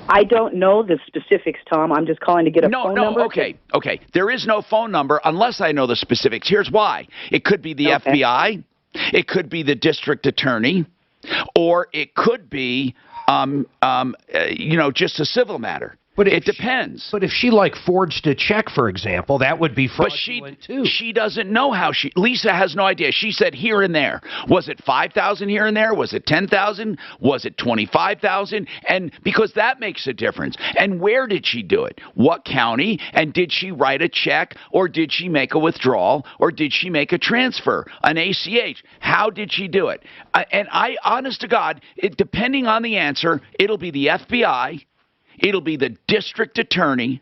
I don't know the specifics, Tom. I'm just calling to get a phone number. Okay. There is no phone number unless I know the specifics. Here's why. It could be the FBI. It could be the district attorney. Or it could be, just a civil matter. But it depends. But if she forged a check, for example, that would be fraudulent too. She doesn't know how Lisa has no idea. She said here and there. Was it 5,000 here and there? Was it 10,000? Was it 25,000? And because that makes a difference. And where did she do it? What county? And did she write a check, or did she make a withdrawal, or did she make a transfer, an ACH? How did she do it? And honest to God, depending on the answer, it'll be the FBI. It'll be the district attorney,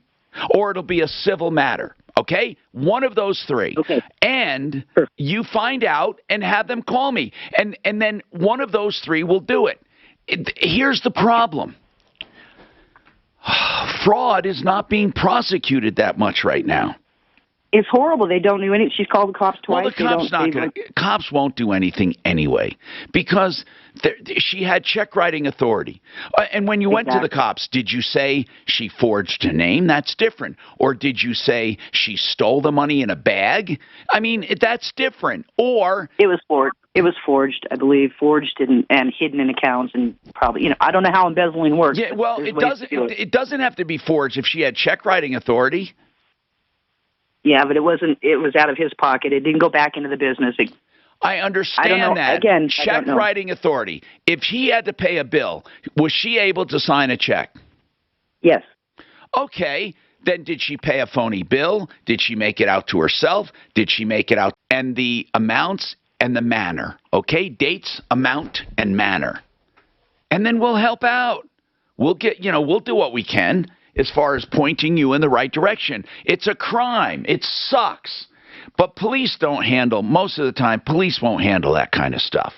or it'll be a civil matter. Okay? One of those three. Okay. And you find out and have them call me. And then one of those three will do it. Here's the problem. Fraud is not being prosecuted that much right now. It's horrible. They don't do anything. She's called the cops twice. Well, cops won't do anything anyway because she had check writing authority. And when you went to the cops, did you say she forged a name? That's different. Or did you say she stole the money in a bag? I mean, that's different. Or it was forged. It was forged, I believe, and hidden in accounts, and probably, I don't know how embezzling works. Yeah, well, it doesn't have to be forged if she had check writing authority. Yeah, but it wasn't. It was out of his pocket. It didn't go back into the business. I understand that. Again, check writing authority. If he had to pay a bill, was she able to sign a check? Yes. Okay. Then did she pay a phony bill? Did she make it out to herself? Did she make it out? And the amounts and the manner. Okay? Dates, amount, and manner. And then we'll help out. We'll do what we can as far as pointing you in the right direction. It's a crime. It sucks. But police don't handle, most of the time, police won't handle that kind of stuff.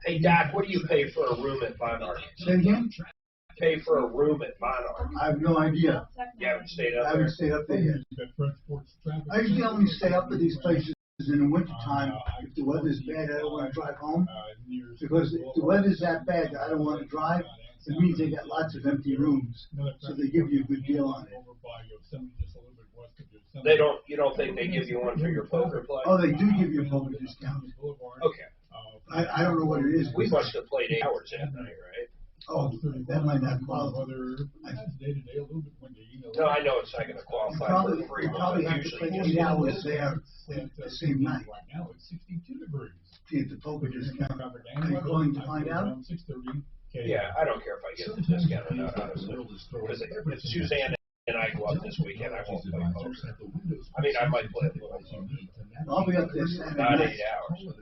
Hey, Doc, what do you pay for a room at Monarch? Say again? Pay for a room at Monarch. I have no idea. You haven't stayed up there? I haven't stayed up there yet. I usually only stay up at these places in the wintertime. If the weather's bad, I don't want to drive home. Because if the weather's that bad that I don't want to drive, it means they got lots of empty rooms. So they give you a good deal on it. You don't think they give you one for your poker play? Oh, they do give you a poker discount. Okay. I don't know what it is. We must have played 8 hours that night, right? Oh, that might not qualify. No, I know it's not going to qualify for free. You probably have to play 8 hours there the same night. See if the poker discount. Are you going to find out? Yeah, I don't care if I get the discount or not, honestly. Because if Suzanne and I go out this weekend, I won't play poker. I mean, I might play a little. I'll be up there Saturday not night. 8 hours.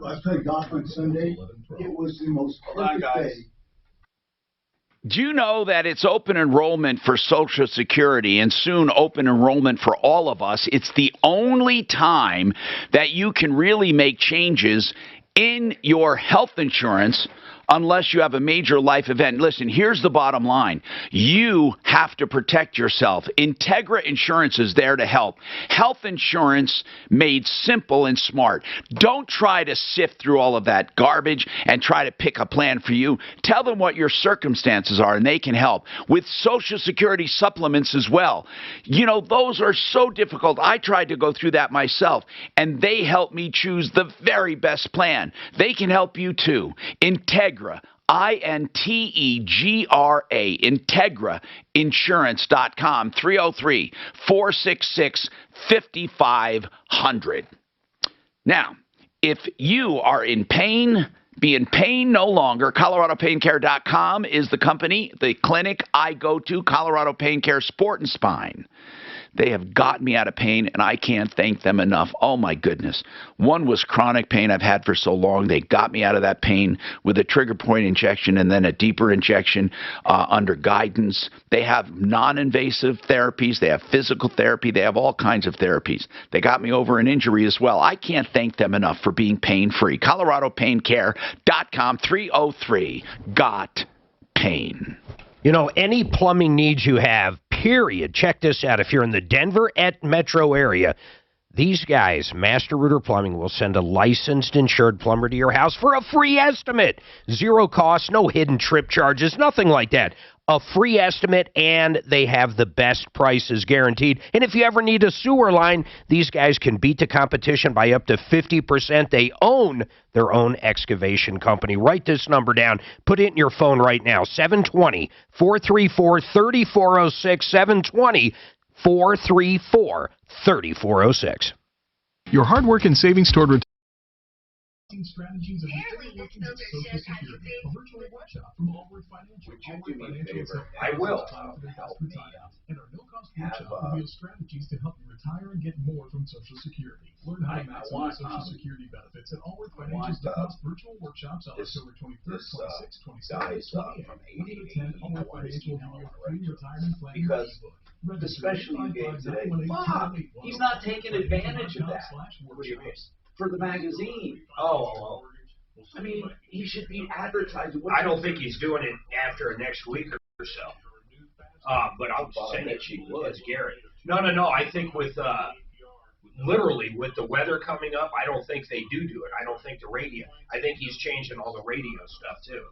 I played golf on Sunday. It was the most perfect day. Do you know that it's open enrollment for Social Security and soon open enrollment for all of us? It's the only time that you can really make changes in your health insurance unless you have a major life event. Listen, here's the bottom line. You have to protect yourself. Integra Insurance is there to help. Health insurance made simple and smart. Don't try to sift through all of that garbage and try to pick a plan for you. Tell them what your circumstances are, and they can help. With Social Security supplements as well. You know, those are so difficult. I tried to go through that myself, and they helped me choose the very best plan. They can help you too. Integra, I-N-T-E-G-R-A, IntegraInsurance.com, 303-466-5500. Now, if you are in pain, be in pain no longer, ColoradoPainCare.com is the company, the clinic I go to, Colorado Pain Care Sport and Spine. They have got me out of pain, and I can't thank them enough. Oh, my goodness. One was chronic pain I've had for so long. They got me out of that pain with a trigger point injection and then a deeper injection under guidance. They have non-invasive therapies. They have physical therapy. They have all kinds of therapies. They got me over an injury as well. I can't thank them enough for being pain-free. ColoradoPainCare.com, 303-GOT-PAIN. You know, any plumbing needs you have, period. Check this out. If you're in the Denver metro area, these guys, Master Rooter Plumbing, will send a licensed, insured plumber to your house for a free estimate. Zero cost, no hidden trip charges, nothing like that. A free estimate, and they have the best prices guaranteed. And if you ever need a sewer line, these guys can beat the competition by up to 50%. They own their own excavation company. Write this number down. Put it in your phone right now. 720-434-3406. 720-434-3406. Your hard work and savings toward strategies of the working of Social Security, a virtual workshop from Allworth Financial. Would you do me a favor? I will. Help me. And our no-cost workshop reveals strategies to help you retire and get more from Social Security. Learn how to maximize Social Security benefits at Allworth Financial's no-cost virtual workshops on October 23rd, 26th, 27th, 28th. 1 to 10, Allworth Financial will give you a free retirement plan ebook. The special you gave today, fuck, he's not taking advantage of that. What do you mean? For the magazine. Oh, I mean, he should be advertising. I don't think he's doing it after next week or so. But I'll send it to you as Gary. No. I think with literally with the weather coming up, I don't think they do it. I don't think the radio. I think he's changing all the radio stuff too.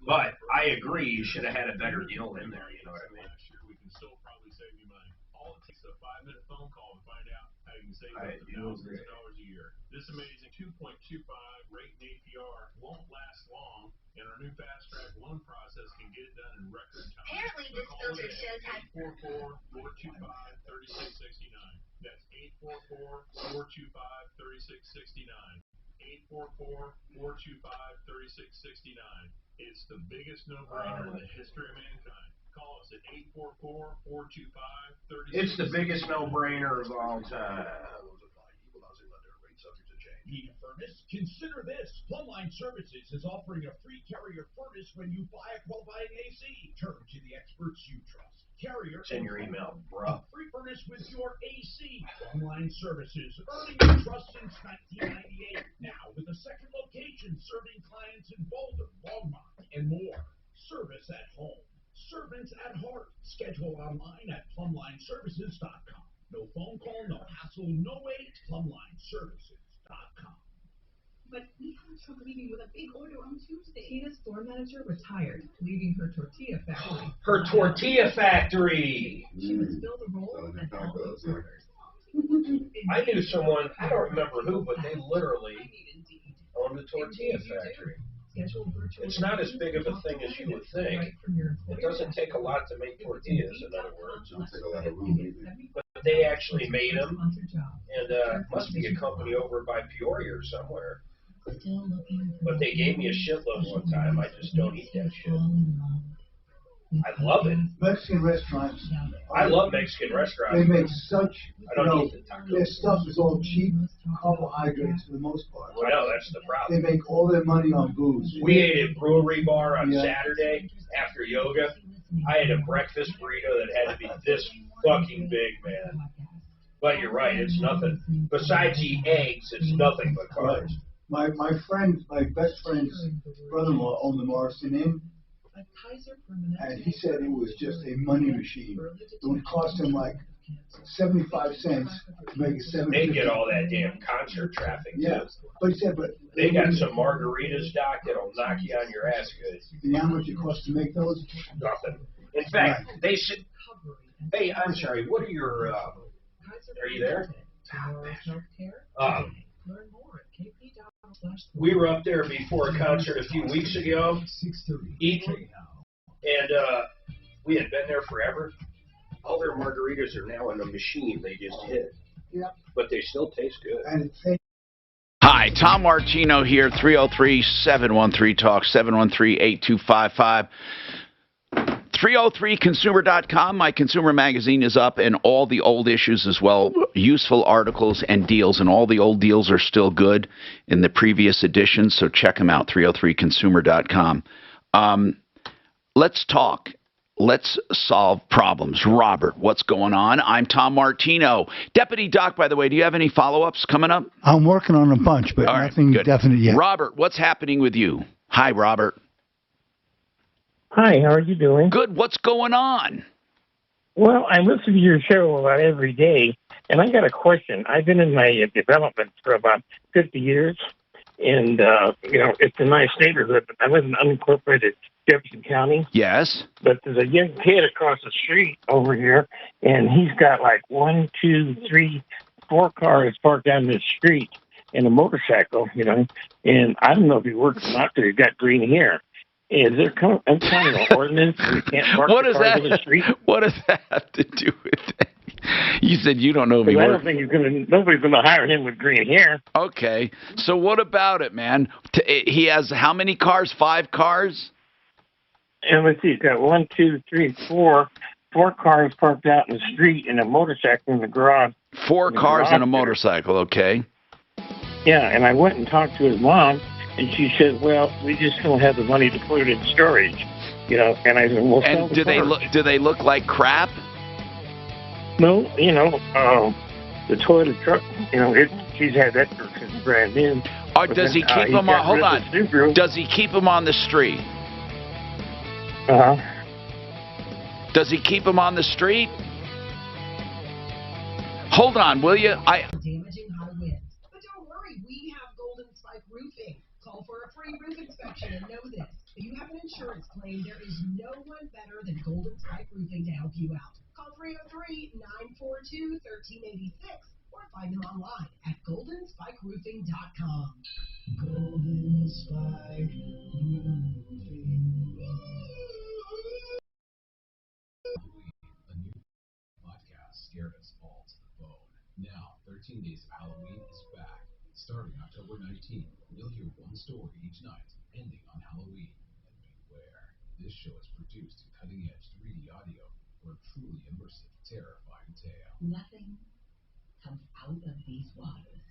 But I agree, you should have had a better deal in there. You know what I mean? We can still probably save you money. All it takes is a 5-minute phone call to find out how you can save up to $thousands a year. This amazing 2.25 rate and APR won't last long, and our new fast-track loan process can get it done in record time. Apparently, this filter shows how 844-425-3669. That's 844-425-3669. 844-425-3669. It's the biggest no-brainer in the history of mankind. Call us at 844-425-3669. It's the biggest no-brainer of all time. Need a furnace? Consider this. Plumline Services is offering a free Carrier furnace when you buy a qualifying AC. Turn to the experts you trust. Carrier. It's in your email, bro. Free furnace with your AC. Plumline Services, earning your trust since 1998. Now with a second location serving clients in Boulder, Longmont, and more. Service at home. Servants at heart. Schedule online at plumlineservices.com. No phone call, no hassle, no wait. plumlineservices.com. But we have trouble leaving with a big order on Tuesday. Tina's store manager retired, leaving her tortilla factory. Her tortilla factory! She must fill the role and help those orders. I knew someone, I don't remember who, but they literally owned a tortilla factory. It's not as big of a thing as you would think. It doesn't take a lot to make tortillas, in other words. But they actually made them, and must be a company over by Peoria or somewhere. But they gave me a shitload one time. I just don't eat that shit. I love it. Mexican restaurants. I love Mexican restaurants. They make such, I don't eat the tacos. their stuff is all cheap carbohydrates for the most part. I know, that's the problem. They make all their money on booze. We ate at Brewery Bar on Saturday after yoga. I had a breakfast burrito that had to be this fucking big, man. But you're right, it's nothing. Besides the eggs, it's nothing but carbs. My best friend's brother-in-law owned the Morrison Inn, and he said it was just a money machine. It would cost him like 75 cents to make a 7. They get all that damn concert traffic. Yeah, but he said, They got some margaritas, Doc, that'll knock you on your ass good. You know how much it costs to make those? Nothing. In fact, they should. Hey, I'm sorry. What are your? Are you there? We were up there before a concert a few weeks ago, eating, and we had been there forever. All their margaritas are now in a machine they just hit. Yeah. But they still taste good. And Hi, Tom Martino here, 303-713-TALK, 713-8255. 303consumer.com. My consumer magazine is up, and all the old issues as well, useful articles and deals, and all the old deals are still good in the previous editions, so check them out, 303consumer.com. Let's talk. Let's solve problems. Robert, what's going on? I'm Tom Martino. Deputy Doc, by the way, do you have any follow-ups coming up? I'm working on a bunch, but nothing definite yet. Robert, what's happening with you? Hi, Robert. Hi, how are you doing? Good. What's going on? Well, I listen to your show about every day, and I got a question. I've been in my development for about 50 years, and, it's a nice neighborhood. But I live in unincorporated Jefferson County. Yes. But there's a young kid across the street over here, and he's got like 1, 2, 3, 4 cars parked down the street and a motorcycle, and I don't know if he works or not, but he's got green hair. Is there kind of an ordinance where you can't park the cars in the street? What does that have to do with it? You said you don't know if he I works. don't think nobody's going to hire him with green hair. Okay. So what about it, man? He has how many cars? 5 cars? And let's see, he's got 1, 2, 3, 4 cars parked out in the street and a motorcycle in the garage. 4 cars and a motorcycle, okay. Yeah, and I went and talked to his mom, and she said, well, we just don't have the money to put it in storage, and I said, well, and do they look like crap? No, the Toyota truck, she's had that since brand new. Or does he keep them on, hold on, does he keep them on the street? Uh-huh. Does he keep them on the street? Hold on, will you? Damaging high winds. But don't worry, we have Golden Spike Roofing. Call for a free roof inspection and know this. If you have an insurance claim, there is no one better than Golden Spike Roofing to help you out. Call 303-942-1386 or find them online at goldenspikeroofing.com. Golden Spike Roofing. A new podcast scared us all to the bone. Now, 13 Days of Halloween is back. Starting October 19th, you'll hear one story each night, ending on Halloween. And beware, this show is produced in cutting-edge 3D audio for a truly immersive, terrifying tale. Nothing comes out of these waters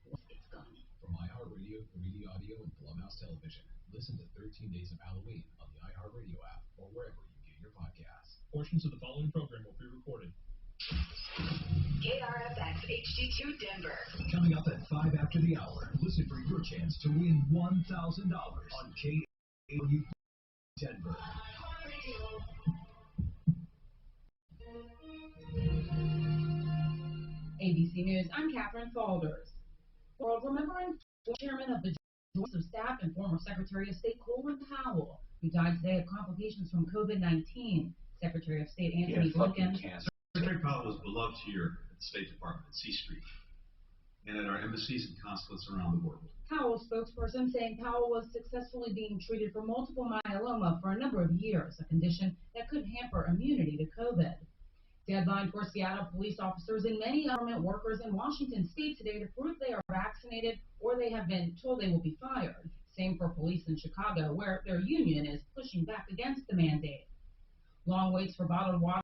once it's gone. From iHeartRadio, 3D audio, and Blumhouse Television, listen to 13 Days of Halloween on the iHeartRadio app or wherever you get your podcasts. Portions of the following program will be recorded. KRFX HD2 Denver. Coming up at 5 after the hour, listen for your chance to win $1,000 on KAU Denver. ABC News, I'm Catherine Falders. World Remembering Chairman of the Joint of Staff and former Secretary of State Colin Powell, who died today of complications from COVID-19. Secretary of State Anthony Blinken. Secretary Powell was beloved here at the State Department at C Street and at our embassies and consulates around the world. Powell's spokesperson saying Powell was successfully being treated for multiple myeloma for a number of years, a condition that could hamper immunity to COVID. Deadline for Seattle police officers and many government workers in Washington state today to prove they are vaccinated or they have been told they will be fired. Same for police in Chicago, where their union is pushing back against the mandate. Long waits for bottled water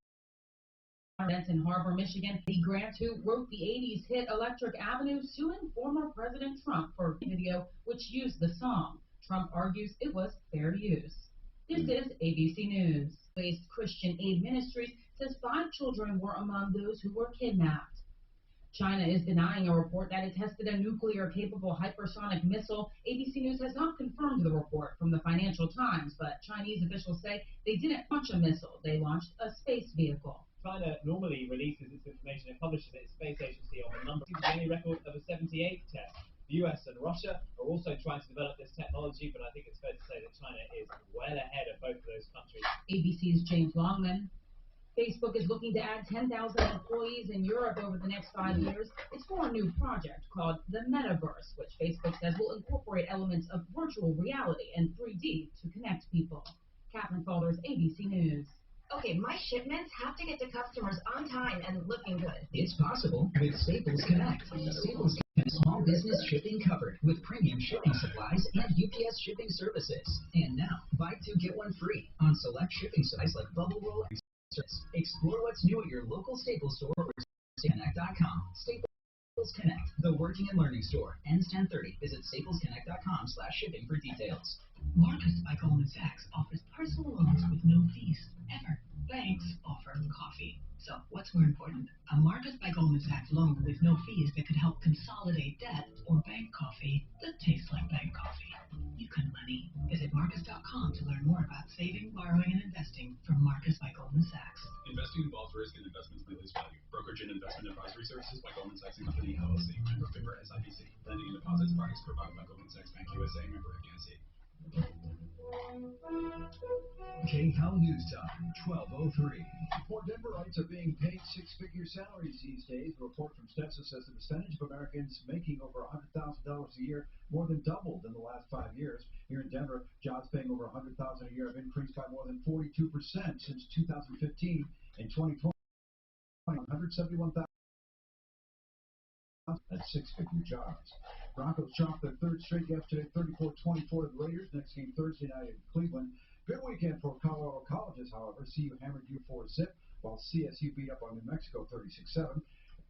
in Harbor, Michigan. Lee Grant, who wrote the 80s hit Electric Avenue, suing former President Trump for a video which used the song. Trump argues it was fair use. This is ABC News. Based Christian Aid Ministries says 5 children were among those who were kidnapped. China is denying a report that it tested a nuclear-capable hypersonic missile. ABC News has not confirmed the report from the Financial Times, but Chinese officials say they didn't launch a missile. They launched a space vehicle. China normally releases its information and publishes its space agency on the number any record of a 78 test. The US and Russia are also trying to develop this technology, but I think it's fair to say that China is well ahead of both of those countries. ABC's James Longman. Facebook is looking to add 10,000 employees in Europe over the next 5 years. It's for a new project called the Metaverse, which Facebook says will incorporate elements of virtual reality and 3D to connect people. Catherine Falders, ABC News. Okay, my shipments have to get to customers on time and looking good. It's possible with Staples Connect. Staples Connect small business shipping covered with premium shipping supplies and UPS shipping services. And now, buy two, get one free on select shipping sites like Bubble Roll. Explore what's new at your local Staples store or staples.com. Staples Connect, the working and learning store. Ends 10/30. Visit staplesconnect.com/shipping for details. Marcus by Goldman Sachs offers personal loans with no fees, ever. Banks offer coffee. So what's more important? A Marcus by Goldman Sachs loan with no fees that could help consolidate debt, or bank coffee that tastes like bank coffee. You can money. Visit Marcus.com to learn more about saving, borrowing, and investing from Marcus by Goldman Sachs. Investing involves risk and investments may lose value. Brokerage and investment advisory services by Goldman Sachs and Company, LLC. Member FINRA SIPC. Lending and deposits products provided by Goldman Sachs Bank USA. Member FDIC. K-How News Time, 12:03. More Denverites are being paid six-figure salaries these days. A report from Census says the percentage of Americans making over $100,000 a year more than doubled in the last 5 years. Here in Denver, jobs paying over $100,000 a year have increased by more than 42% since 2015. In 2020, 171,000 at six-figure jobs. Broncos chopped their third straight yesterday, 34-24 to the Raiders. Next game Thursday night in Cleveland. Good weekend for Colorado colleges, however. CU hammered U4-zip, while CSU beat up on New Mexico 36-7.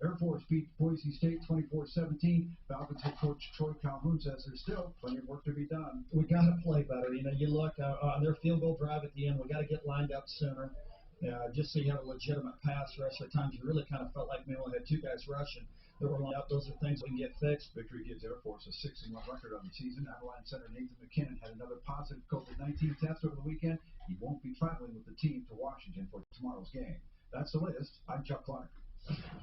Air Force beat Boise State 24-17. Falcons head coach Troy Calhoun says there's still plenty of work to be done. We got to play better. You know, you look on their field goal drive at the end. We got to get lined up sooner. Just so you have a legitimate pass rush. At times you really kind of felt like we only had two guys rushing. That were lined up. Those are things we can get fixed. Victory gives Air Force a 6-1 record on the season. Avalon center Nathan McKinnon had another positive COVID-19 test over the weekend. He won't be traveling with the team to Washington for tomorrow's game. That's the latest. I'm Chuck Clark.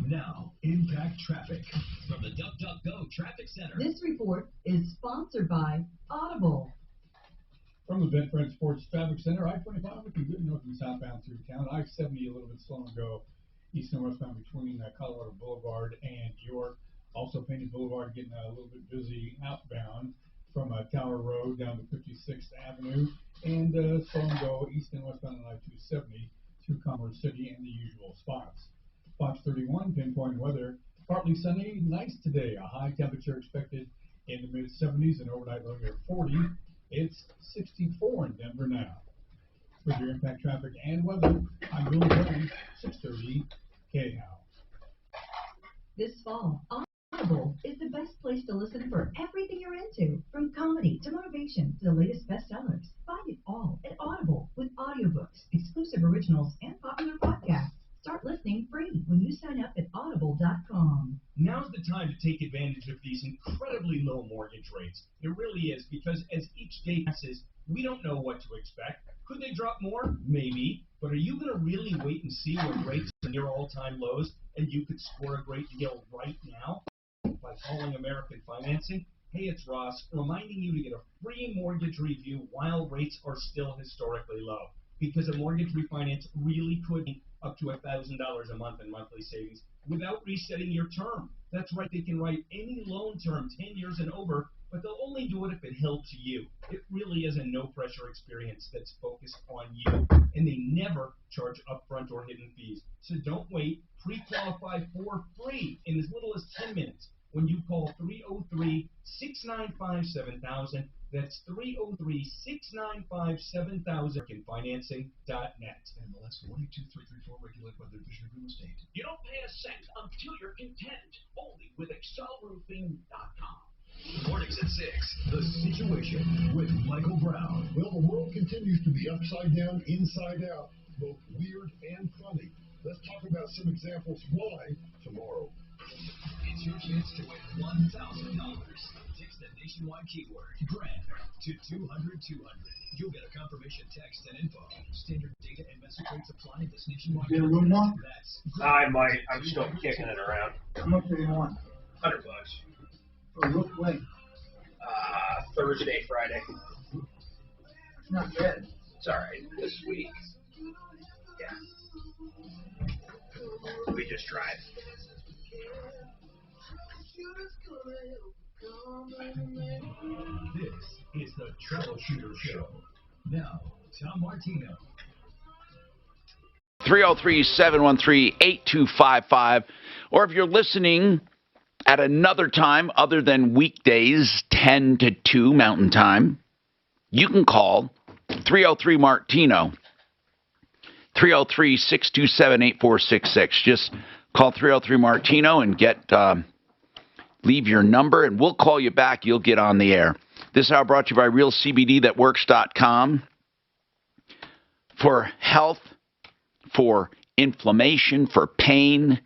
Now, Impact Traffic from the DuckDuckGo Traffic Center. This report is sponsored by Audible. From the Bent Fred Sports Traffic Center, I-25 looking good north and southbound through town. I-70 a little bit slow and go east and westbound between Colorado Boulevard and York. Also, Painted Boulevard getting a little bit busy outbound from Tower Road down to 56th Avenue. And slow and go east and westbound on I-270 through Commerce City and the usual spots. Fox 31, pinpoint weather. Partly sunny, nice today. A high temperature expected in the mid-70s and overnight low near 40. It's 64 in Denver now. With your Impact Traffic and weather, I'm Bill Brown, 630 K-How. This fall, Audible is the best place to listen for everything you're into, from comedy to motivation to the latest bestsellers. Find it all at Audible with audiobooks, exclusive originals, and popular podcasts. Start listening free when you sign up at audible.com. Now's the time to take advantage of these incredibly low mortgage rates. It really is, because as each day passes, we don't know what to expect. Could they drop more? Maybe. But are you going to really wait and see when rates are near all-time lows and you could score a great deal right now by calling American Financing? Hey, it's Ross, reminding you to get a free mortgage review while rates are still historically low. Because a mortgage refinance really could be up to $1,000 a month in monthly savings without resetting your term. That's right, they can write any loan term 10 years and over, but they'll only do it if it helps you. It really is a no-pressure experience that's focused on you, and they never charge upfront or hidden fees. So don't wait. Pre-qualify for free in as little as 10 minutes when you call 303-695-7000. That's 303-695-7000. Financing.net. MLS 122334, regulated by the Division of Real Estate. You don't pay a cent until you're content. Only with excelroofing.com. Mornings at 6, The Situation with Michael Brown. Well, the world continues to be upside down, inside out, both weird and funny. Let's talk about some examples why tomorrow. It's your chance to win $1,000. Text the nationwide keyword GRAB to 200-200. You'll get a confirmation text and info. Standard data and message rates apply. This nationwide. Is there room one? That's I might. I'm still kicking it around. How much do you want? $100. For which way? Thursday, Friday. It's not bad. It's all right. This week. Yeah. We just tried. This is the Troubleshooter Show. Now, Tom Martino. 303-713-8255. Or if you're listening at another time other than weekdays, 10 to 2 Mountain Time, you can call 303-MARTINO, 303-627-8466. Just call 303-MARTINO and leave your number, and we'll call you back. You'll get on the air. This hour brought to you by RealCBDThatWorks.com. For health, for inflammation, for pain,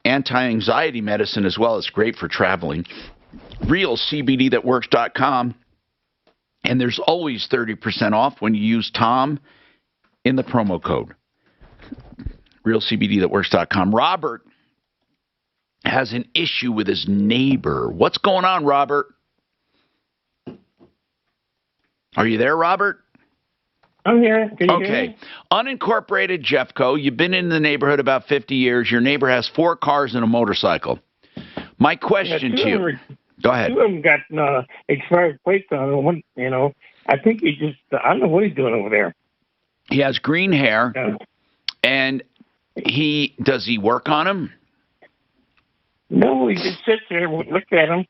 anti-anxiety medicine, as well as great for traveling. RealCBDThatWorks.com. And there's always 30% off when you use Tom in the promo code. RealCBDThatWorks.com. Robert has an issue with his neighbor. What's going on, Robert? Are you there, Robert? I'm here. Can you hear Okay. me? Unincorporated Jeffco. You've been in the neighborhood about 50 years. Your neighbor has 4 cars and a motorcycle. My question to you. Go ahead. 2 of them got expired plates on them. One, I think I don't know what he's doing over there. He has green hair, and does he work on them? No, he just sits there and look at him.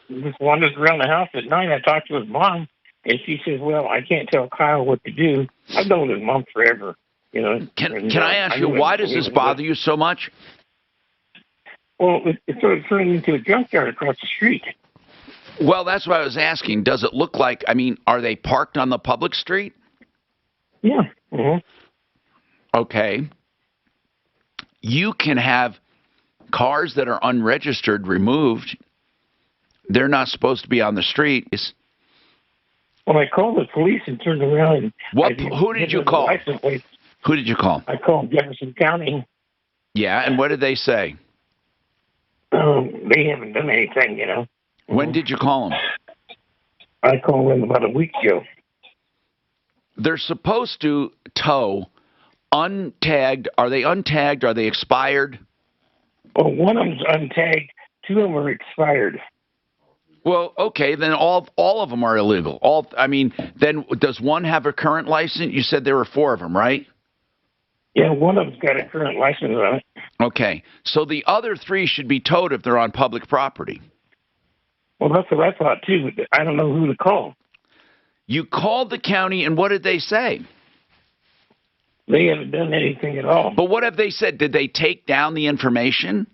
Just wanders around the house at night. I talked to his mom, and she says, "Well, I can't tell Kyle what to do." I've known his mom forever. Can I ask you, why does this bother you so much? Well, it's sort of turning into a junkyard across the street. Well, that's what I was asking. Does it look like? Are they parked on the public street? Yeah. Mm-hmm. Okay. You can have cars that are unregistered removed. They're not supposed to be on the street. Well, I called the police and turned around. Who did you call? Who did you call? I called Jefferson County. Yeah, and what did they say? They haven't done anything, When did you call them? I called them about a week ago. They're supposed to tow untagged. Are they untagged? Are they expired? Well, one of them's untagged. 2 of them are expired. Well, okay, then all of them are illegal. Then does one have a current license? You said there were 4 of them, right? Yeah, one of them's got a current license on it. Okay, so the other 3 should be towed if they're on public property. Well, that's what I thought too. But I don't know who to call. You called the county, and what did they say? They haven't done anything at all. But what have they said? Did they take down the information?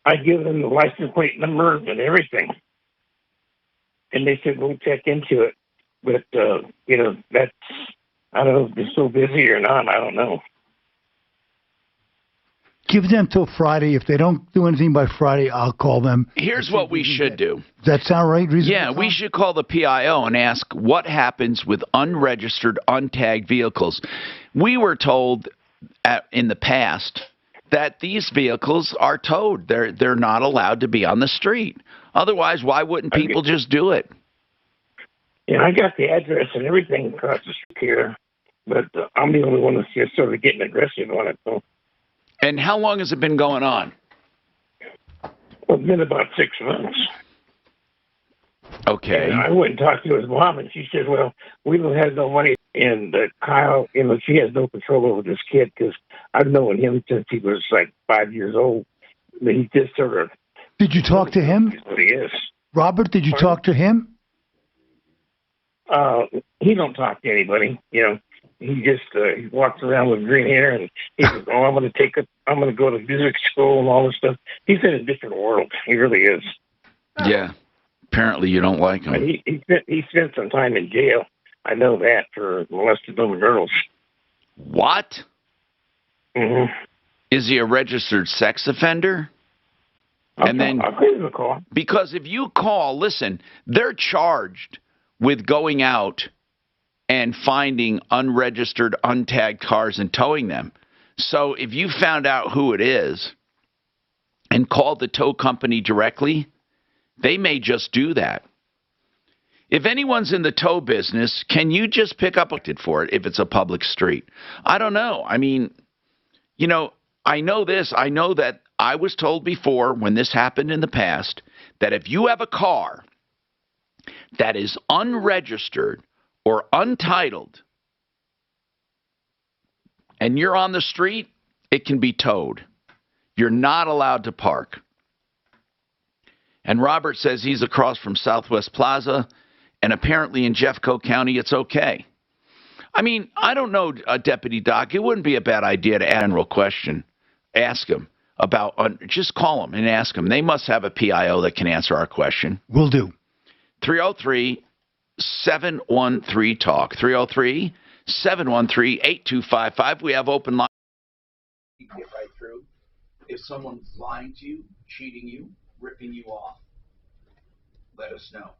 I give them the license plate number and everything. And they said, we'll check into it. But, that's, I don't know if they're so busy or not. I don't know. Give them till Friday. If they don't do anything by Friday, I'll call them. Here's what we should do. Does that sound right? Reasonable? Yeah, we should call the PIO and ask what happens with unregistered, untagged vehicles. We were told in the past that these vehicles are towed. They're not allowed to be on the street. Otherwise, why wouldn't people just do it? Yeah, I got the address and everything across the street here, but I'm the only one that's just sort of getting aggressive on it. So. And how long has it been going on? Well, it's been about 6 months. Okay. And I went and talked to his mom, and she said, well, we don't have no money. And Kyle, she has no control over this kid because I've known him since he was like 5 years old. But he just sort of... Did you talk to him? What he is. Robert, did you talk to him? He don't talk to anybody, He just he walks around with green hair, and he says, "Oh, I'm going to go to music school and all this stuff." He's in a different world. He really is. Yeah. Apparently, you don't like him. He spent some time in jail. I know that for molesting little girls. What? Mm-hmm. Is he a registered sex offender? And then, I'll give you a call. because if you call, listen, they're charged with going out and finding unregistered, untagged cars and towing them. So if you found out who it is and called the tow company directly, they may just do that. If anyone's in the tow business, can you just pick up for it if it's a public street? I don't know. I mean, you know, I know this. I know that I was told before when this happened in the past that if you have a car that is unregistered or untitled and you're on the street, it can be towed. You're not allowed to park. And Robert says he's across from Southwest Plaza, and apparently in Jeffco County it's okay. I mean, I don't know, Deputy Doc. It wouldn't be a bad idea to ask a general question. Ask him about, just call them and ask them. They must have a PIO that can answer our question. Will do. 303-713-TALK. 303-713-8255. We have open line. You can get right through. If someone's lying to you, cheating you, ripping you off, let us know.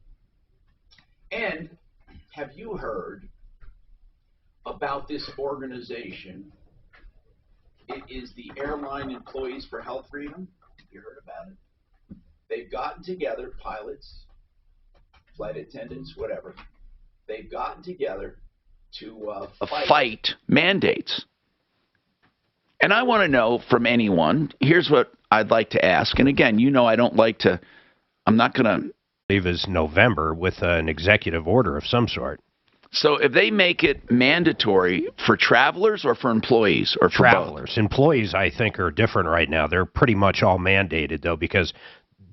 And have you heard about this organization? It is the Airline Employees for Health Freedom. Have you heard about it? They've gotten together, pilots, flight attendants, whatever. They've gotten together to fight mandates. And I want to know from anyone, here's what I'd like to ask. And again, you know I don't like to, I'm not going to. I believe is November with an executive order of some sort. So if they make it mandatory for travelers or for employees or for travelers, both? Employees, I think, are different right now. They're pretty much all mandated, though, because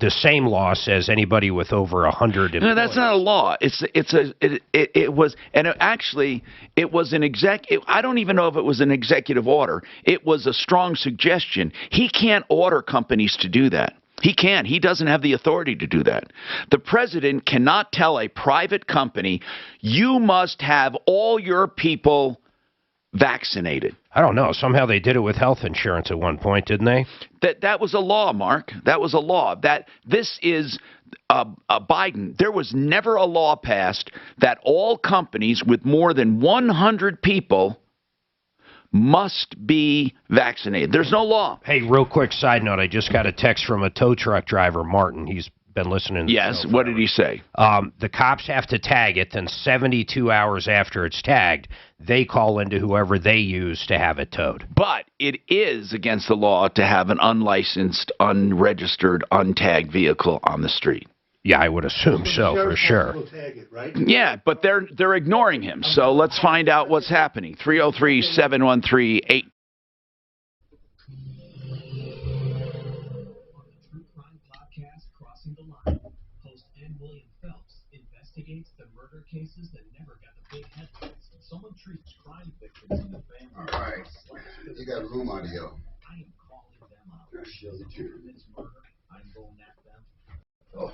the same law says anybody with over 100 employees. No, that's not a law. It was, and actually, it was an I don't even know if it was an executive order. It was a strong suggestion. He can't order companies to do that. He can't. He doesn't have the authority to do that. The president cannot tell a private company, you must have all your people vaccinated. I don't know. Somehow they did it with health insurance at one point, didn't they? That was a law, Mark. That was a law. That this is Biden. There was never a law passed that all companies with more than 100 people must be vaccinated. There's no law. Hey, real quick side note. I just got a text from a tow truck driver, Martin. He's been listening to the Yes, show what did he say? The cops have to tag it, then 72 hours after it's tagged, they call into whoever they use to have it towed. But it is against the law to have an unlicensed, unregistered, untagged vehicle on the street. Yeah, I would assume so, for sure. Tag it, right? Yeah, but they're ignoring him. So let's find out what's happening. 303-713-8. Investigates the murder cases that never got the big headlines. Someone treats crime victims and the family. All right. You got room audio. I am calling them out. Show the truth. This murder, I'm going at them. Oh.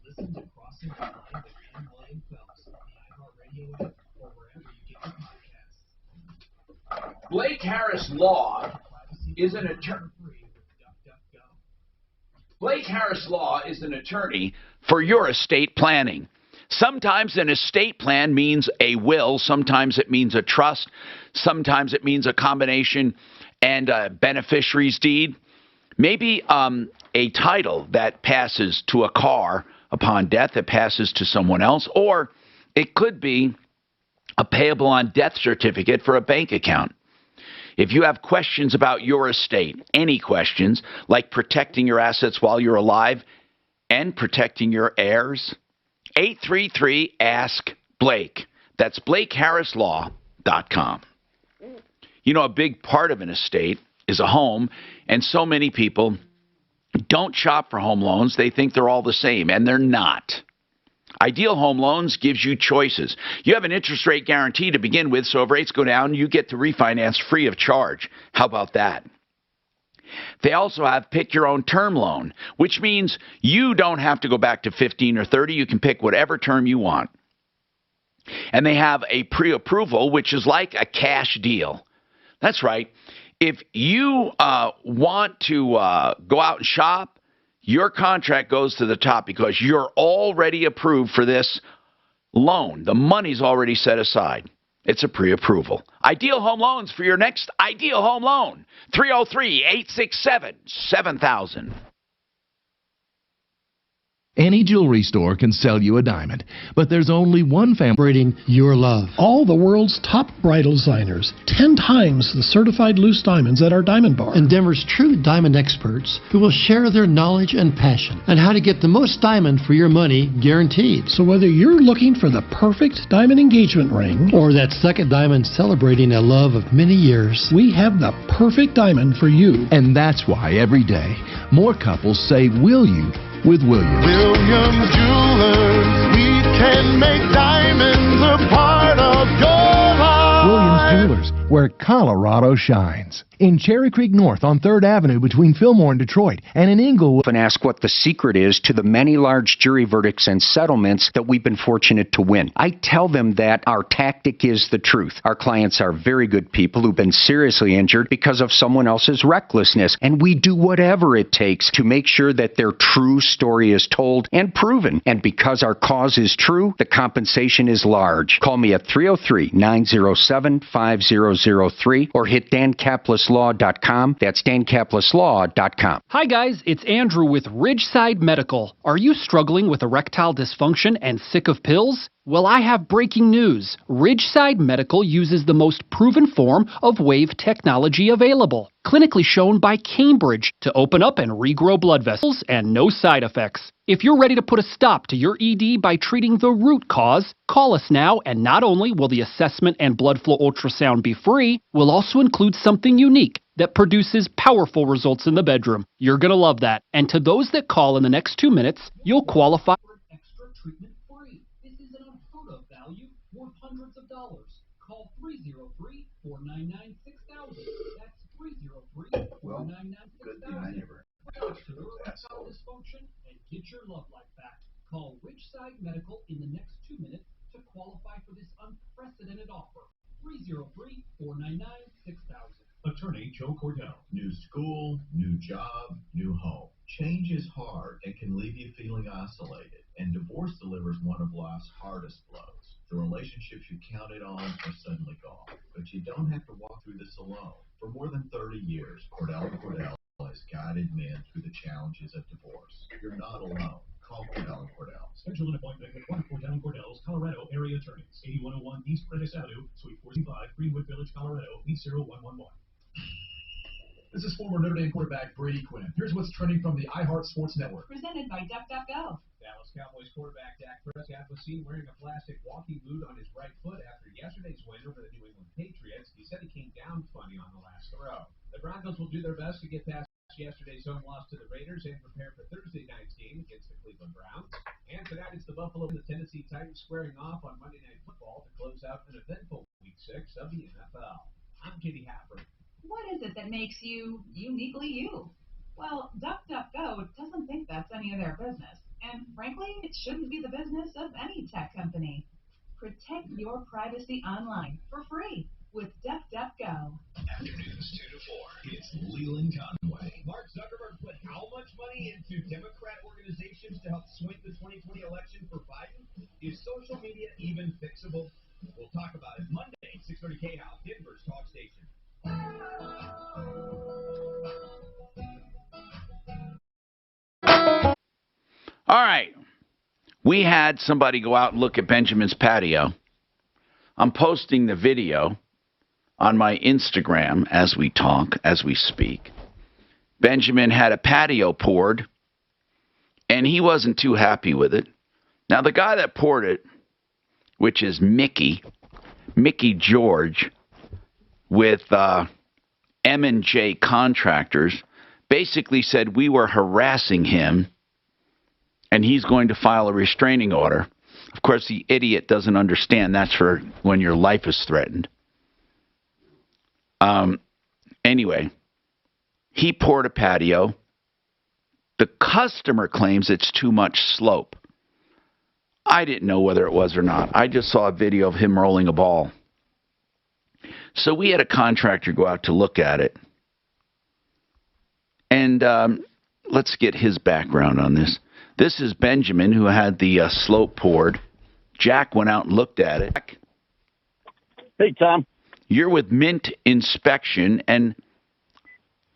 Listen to Crossing the Line with Ann William Phelps on the iHeartRadio app or wherever you get your podcasts. Blake Harris Law is an attorney. Blake Harris Law is an attorney for your estate planning. Sometimes an estate plan means a will. Sometimes it means a trust. Sometimes it means a combination and a beneficiary's deed. Maybe a title that passes to a car upon death, that passes to someone else. Or it could be a payable on death certificate for a bank account. If you have questions about your estate, any questions, like protecting your assets while you're alive and protecting your heirs, 833-ASK-BLAKE. That's BlakeHarrisLaw.com. You know, a big part of an estate is a home, and so many people don't shop for home loans. They think they're all the same, and they're not. Ideal Home Loans gives you choices. You have an interest rate guarantee to begin with, so if rates go down, you get to refinance free of charge. How about that? They also have pick your own term loan, which means you don't have to go back to 15 or 30. You can pick whatever term you want. And they have a pre-approval, which is like a cash deal. That's right. If you want to go out and shop, your contract goes to the top because you're already approved for this loan. The money's already set aside. It's a pre-approval. Ideal Home Loans for your next ideal home loan. 303-867-7000. Any jewelry store can sell you a diamond, but there's only one family celebrating your love. All the world's top bridal designers, 10 times the certified loose diamonds at our diamond bar. And Denver's true diamond experts who will share their knowledge and passion on how to get the most diamond for your money guaranteed. So whether you're looking for the perfect diamond engagement ring or that second diamond celebrating a love of many years, we have the perfect diamond for you. And that's why every day more couples say, will you? With Williams. Williams Jewelers, we can make diamonds a part of your life. Williams Jewelers, where Colorado shines. In Cherry Creek North on 3rd Avenue between Fillmore and Detroit, and in Inglewood. And ask what the secret is to the many large jury verdicts and settlements that we've been fortunate to win. I tell them that our tactic is the truth. Our clients are very good people who've been seriously injured because of someone else's recklessness, and we do whatever it takes to make sure that their true story is told and proven. And because our cause is true, the compensation is large. Call me at 303-907-5003 or hit DanCaplislaw.com. That's DanCaplislaw.com. Hi guys, it's Andrew with Ridgeside Medical. Are you struggling with erectile dysfunction and sick of pills? Well, I have breaking news. Ridgeside Medical uses the most proven form of wave technology available, clinically shown by Cambridge to open up and regrow blood vessels and no side effects. If you're ready to put a stop to your ED by treating the root cause, call us now, and not only will the assessment and blood flow ultrasound be free, we'll also include something unique that produces powerful results in the bedroom. You're going to love that. And to those that call in the next 2 minutes, you'll qualify for extra treatment free. This is an unheard of value worth hundreds of dollars. Call 303-499-6000. That's 303-499-6000. Erectile dysfunction and get your love life back. Call Ridgeside Medical in the next 2 minutes to qualify for this unprecedented offer. 303-499-6000. Attorney Joe Cordell. New school, new job, new home. Change is hard and can leave you feeling isolated, and divorce delivers one of life's hardest blows. The relationships you counted on are suddenly gone, but you don't have to walk through this alone. For more than 30 years, Cordell & Cordell has guided men through the challenges of divorce. You're not alone. Call Cordell & Cordell. Schedule an appointment with one of Cordell & Cordell's Colorado area attorneys. 8101 East Prentice Avenue, Suite 45, Greenwood Village, Colorado, 80111. This is former Notre Dame quarterback Brady Quinn. Here's what's trending from the iHeart Sports Network. Presented by DuckDuckGo. Dallas Cowboys quarterback Dak Prescott was seen wearing a plastic walking boot on his right foot after yesterday's win over the New England Patriots. He said he came down funny on the last throw. The Broncos will do their best to get past yesterday's home loss to the Raiders and prepare for Thursday night's game against the Cleveland Browns. And tonight it's the Buffalo and the Tennessee Titans squaring off on Monday Night Football to close out an eventful Week 6 of the NFL. I'm Kitty Happer. What is it that makes you uniquely you? Well, DuckDuckGo doesn't think that's any of their business. And frankly, it shouldn't be the business of any tech company. Protect your privacy online for free with DuckDuckGo. Afternoons 2 to 4. It's Leland Conway. Mark Zuckerberg put how much money into Democrat organizations to help swing the 2020 election for Biden? Is social media even fixable? We'll talk about it Monday, 6:30 K-House, Denver's talk station. All right. We had somebody go out and look at Benjamin's patio. I'm posting the video on my Instagram as we talk, as we speak. Benjamin had a patio poured, and he wasn't too happy with it. Now, the guy that poured it, which is Mickey George, with M&J Contractors, basically said we were harassing him, and he's going to file a restraining order. Of course, the idiot doesn't understand that's for when your life is threatened. Anyway, he poured a patio. The customer claims it's too much slope. I didn't know whether it was or not. I just saw a video of him rolling a ball. So we had a contractor go out to look at it. And let's get his background on this. This is Benjamin, who had the slope poured. Jack went out and looked at it. Hey, Tom. You're with Mint Inspection, and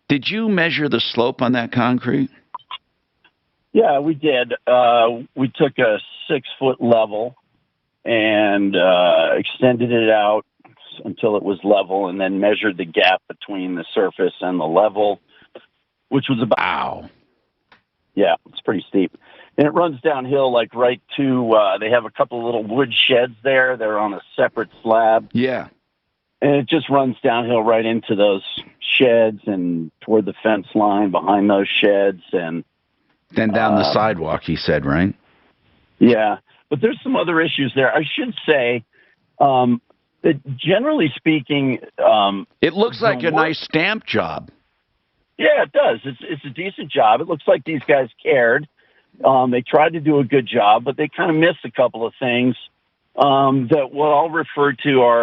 did you measure the slope on that concrete? Yeah, we did. We took a 6-foot level and extended it out until it was level, and then measured the gap between the surface and the level, which was about... Wow. Yeah, it's pretty steep. And it runs downhill, like right to, they have a couple of little wood sheds there. They're on a separate slab. Yeah. And it just runs downhill right into those sheds and toward the fence line behind those sheds. And then down the sidewalk, he said, right? Yeah. But there's some other issues there. I should say that generally speaking... it looks like a nice stamp job. Yeah, it does. It's a decent job. It looks like these guys cared. They tried to do a good job, but they kind of missed a couple of things that what I'll refer to are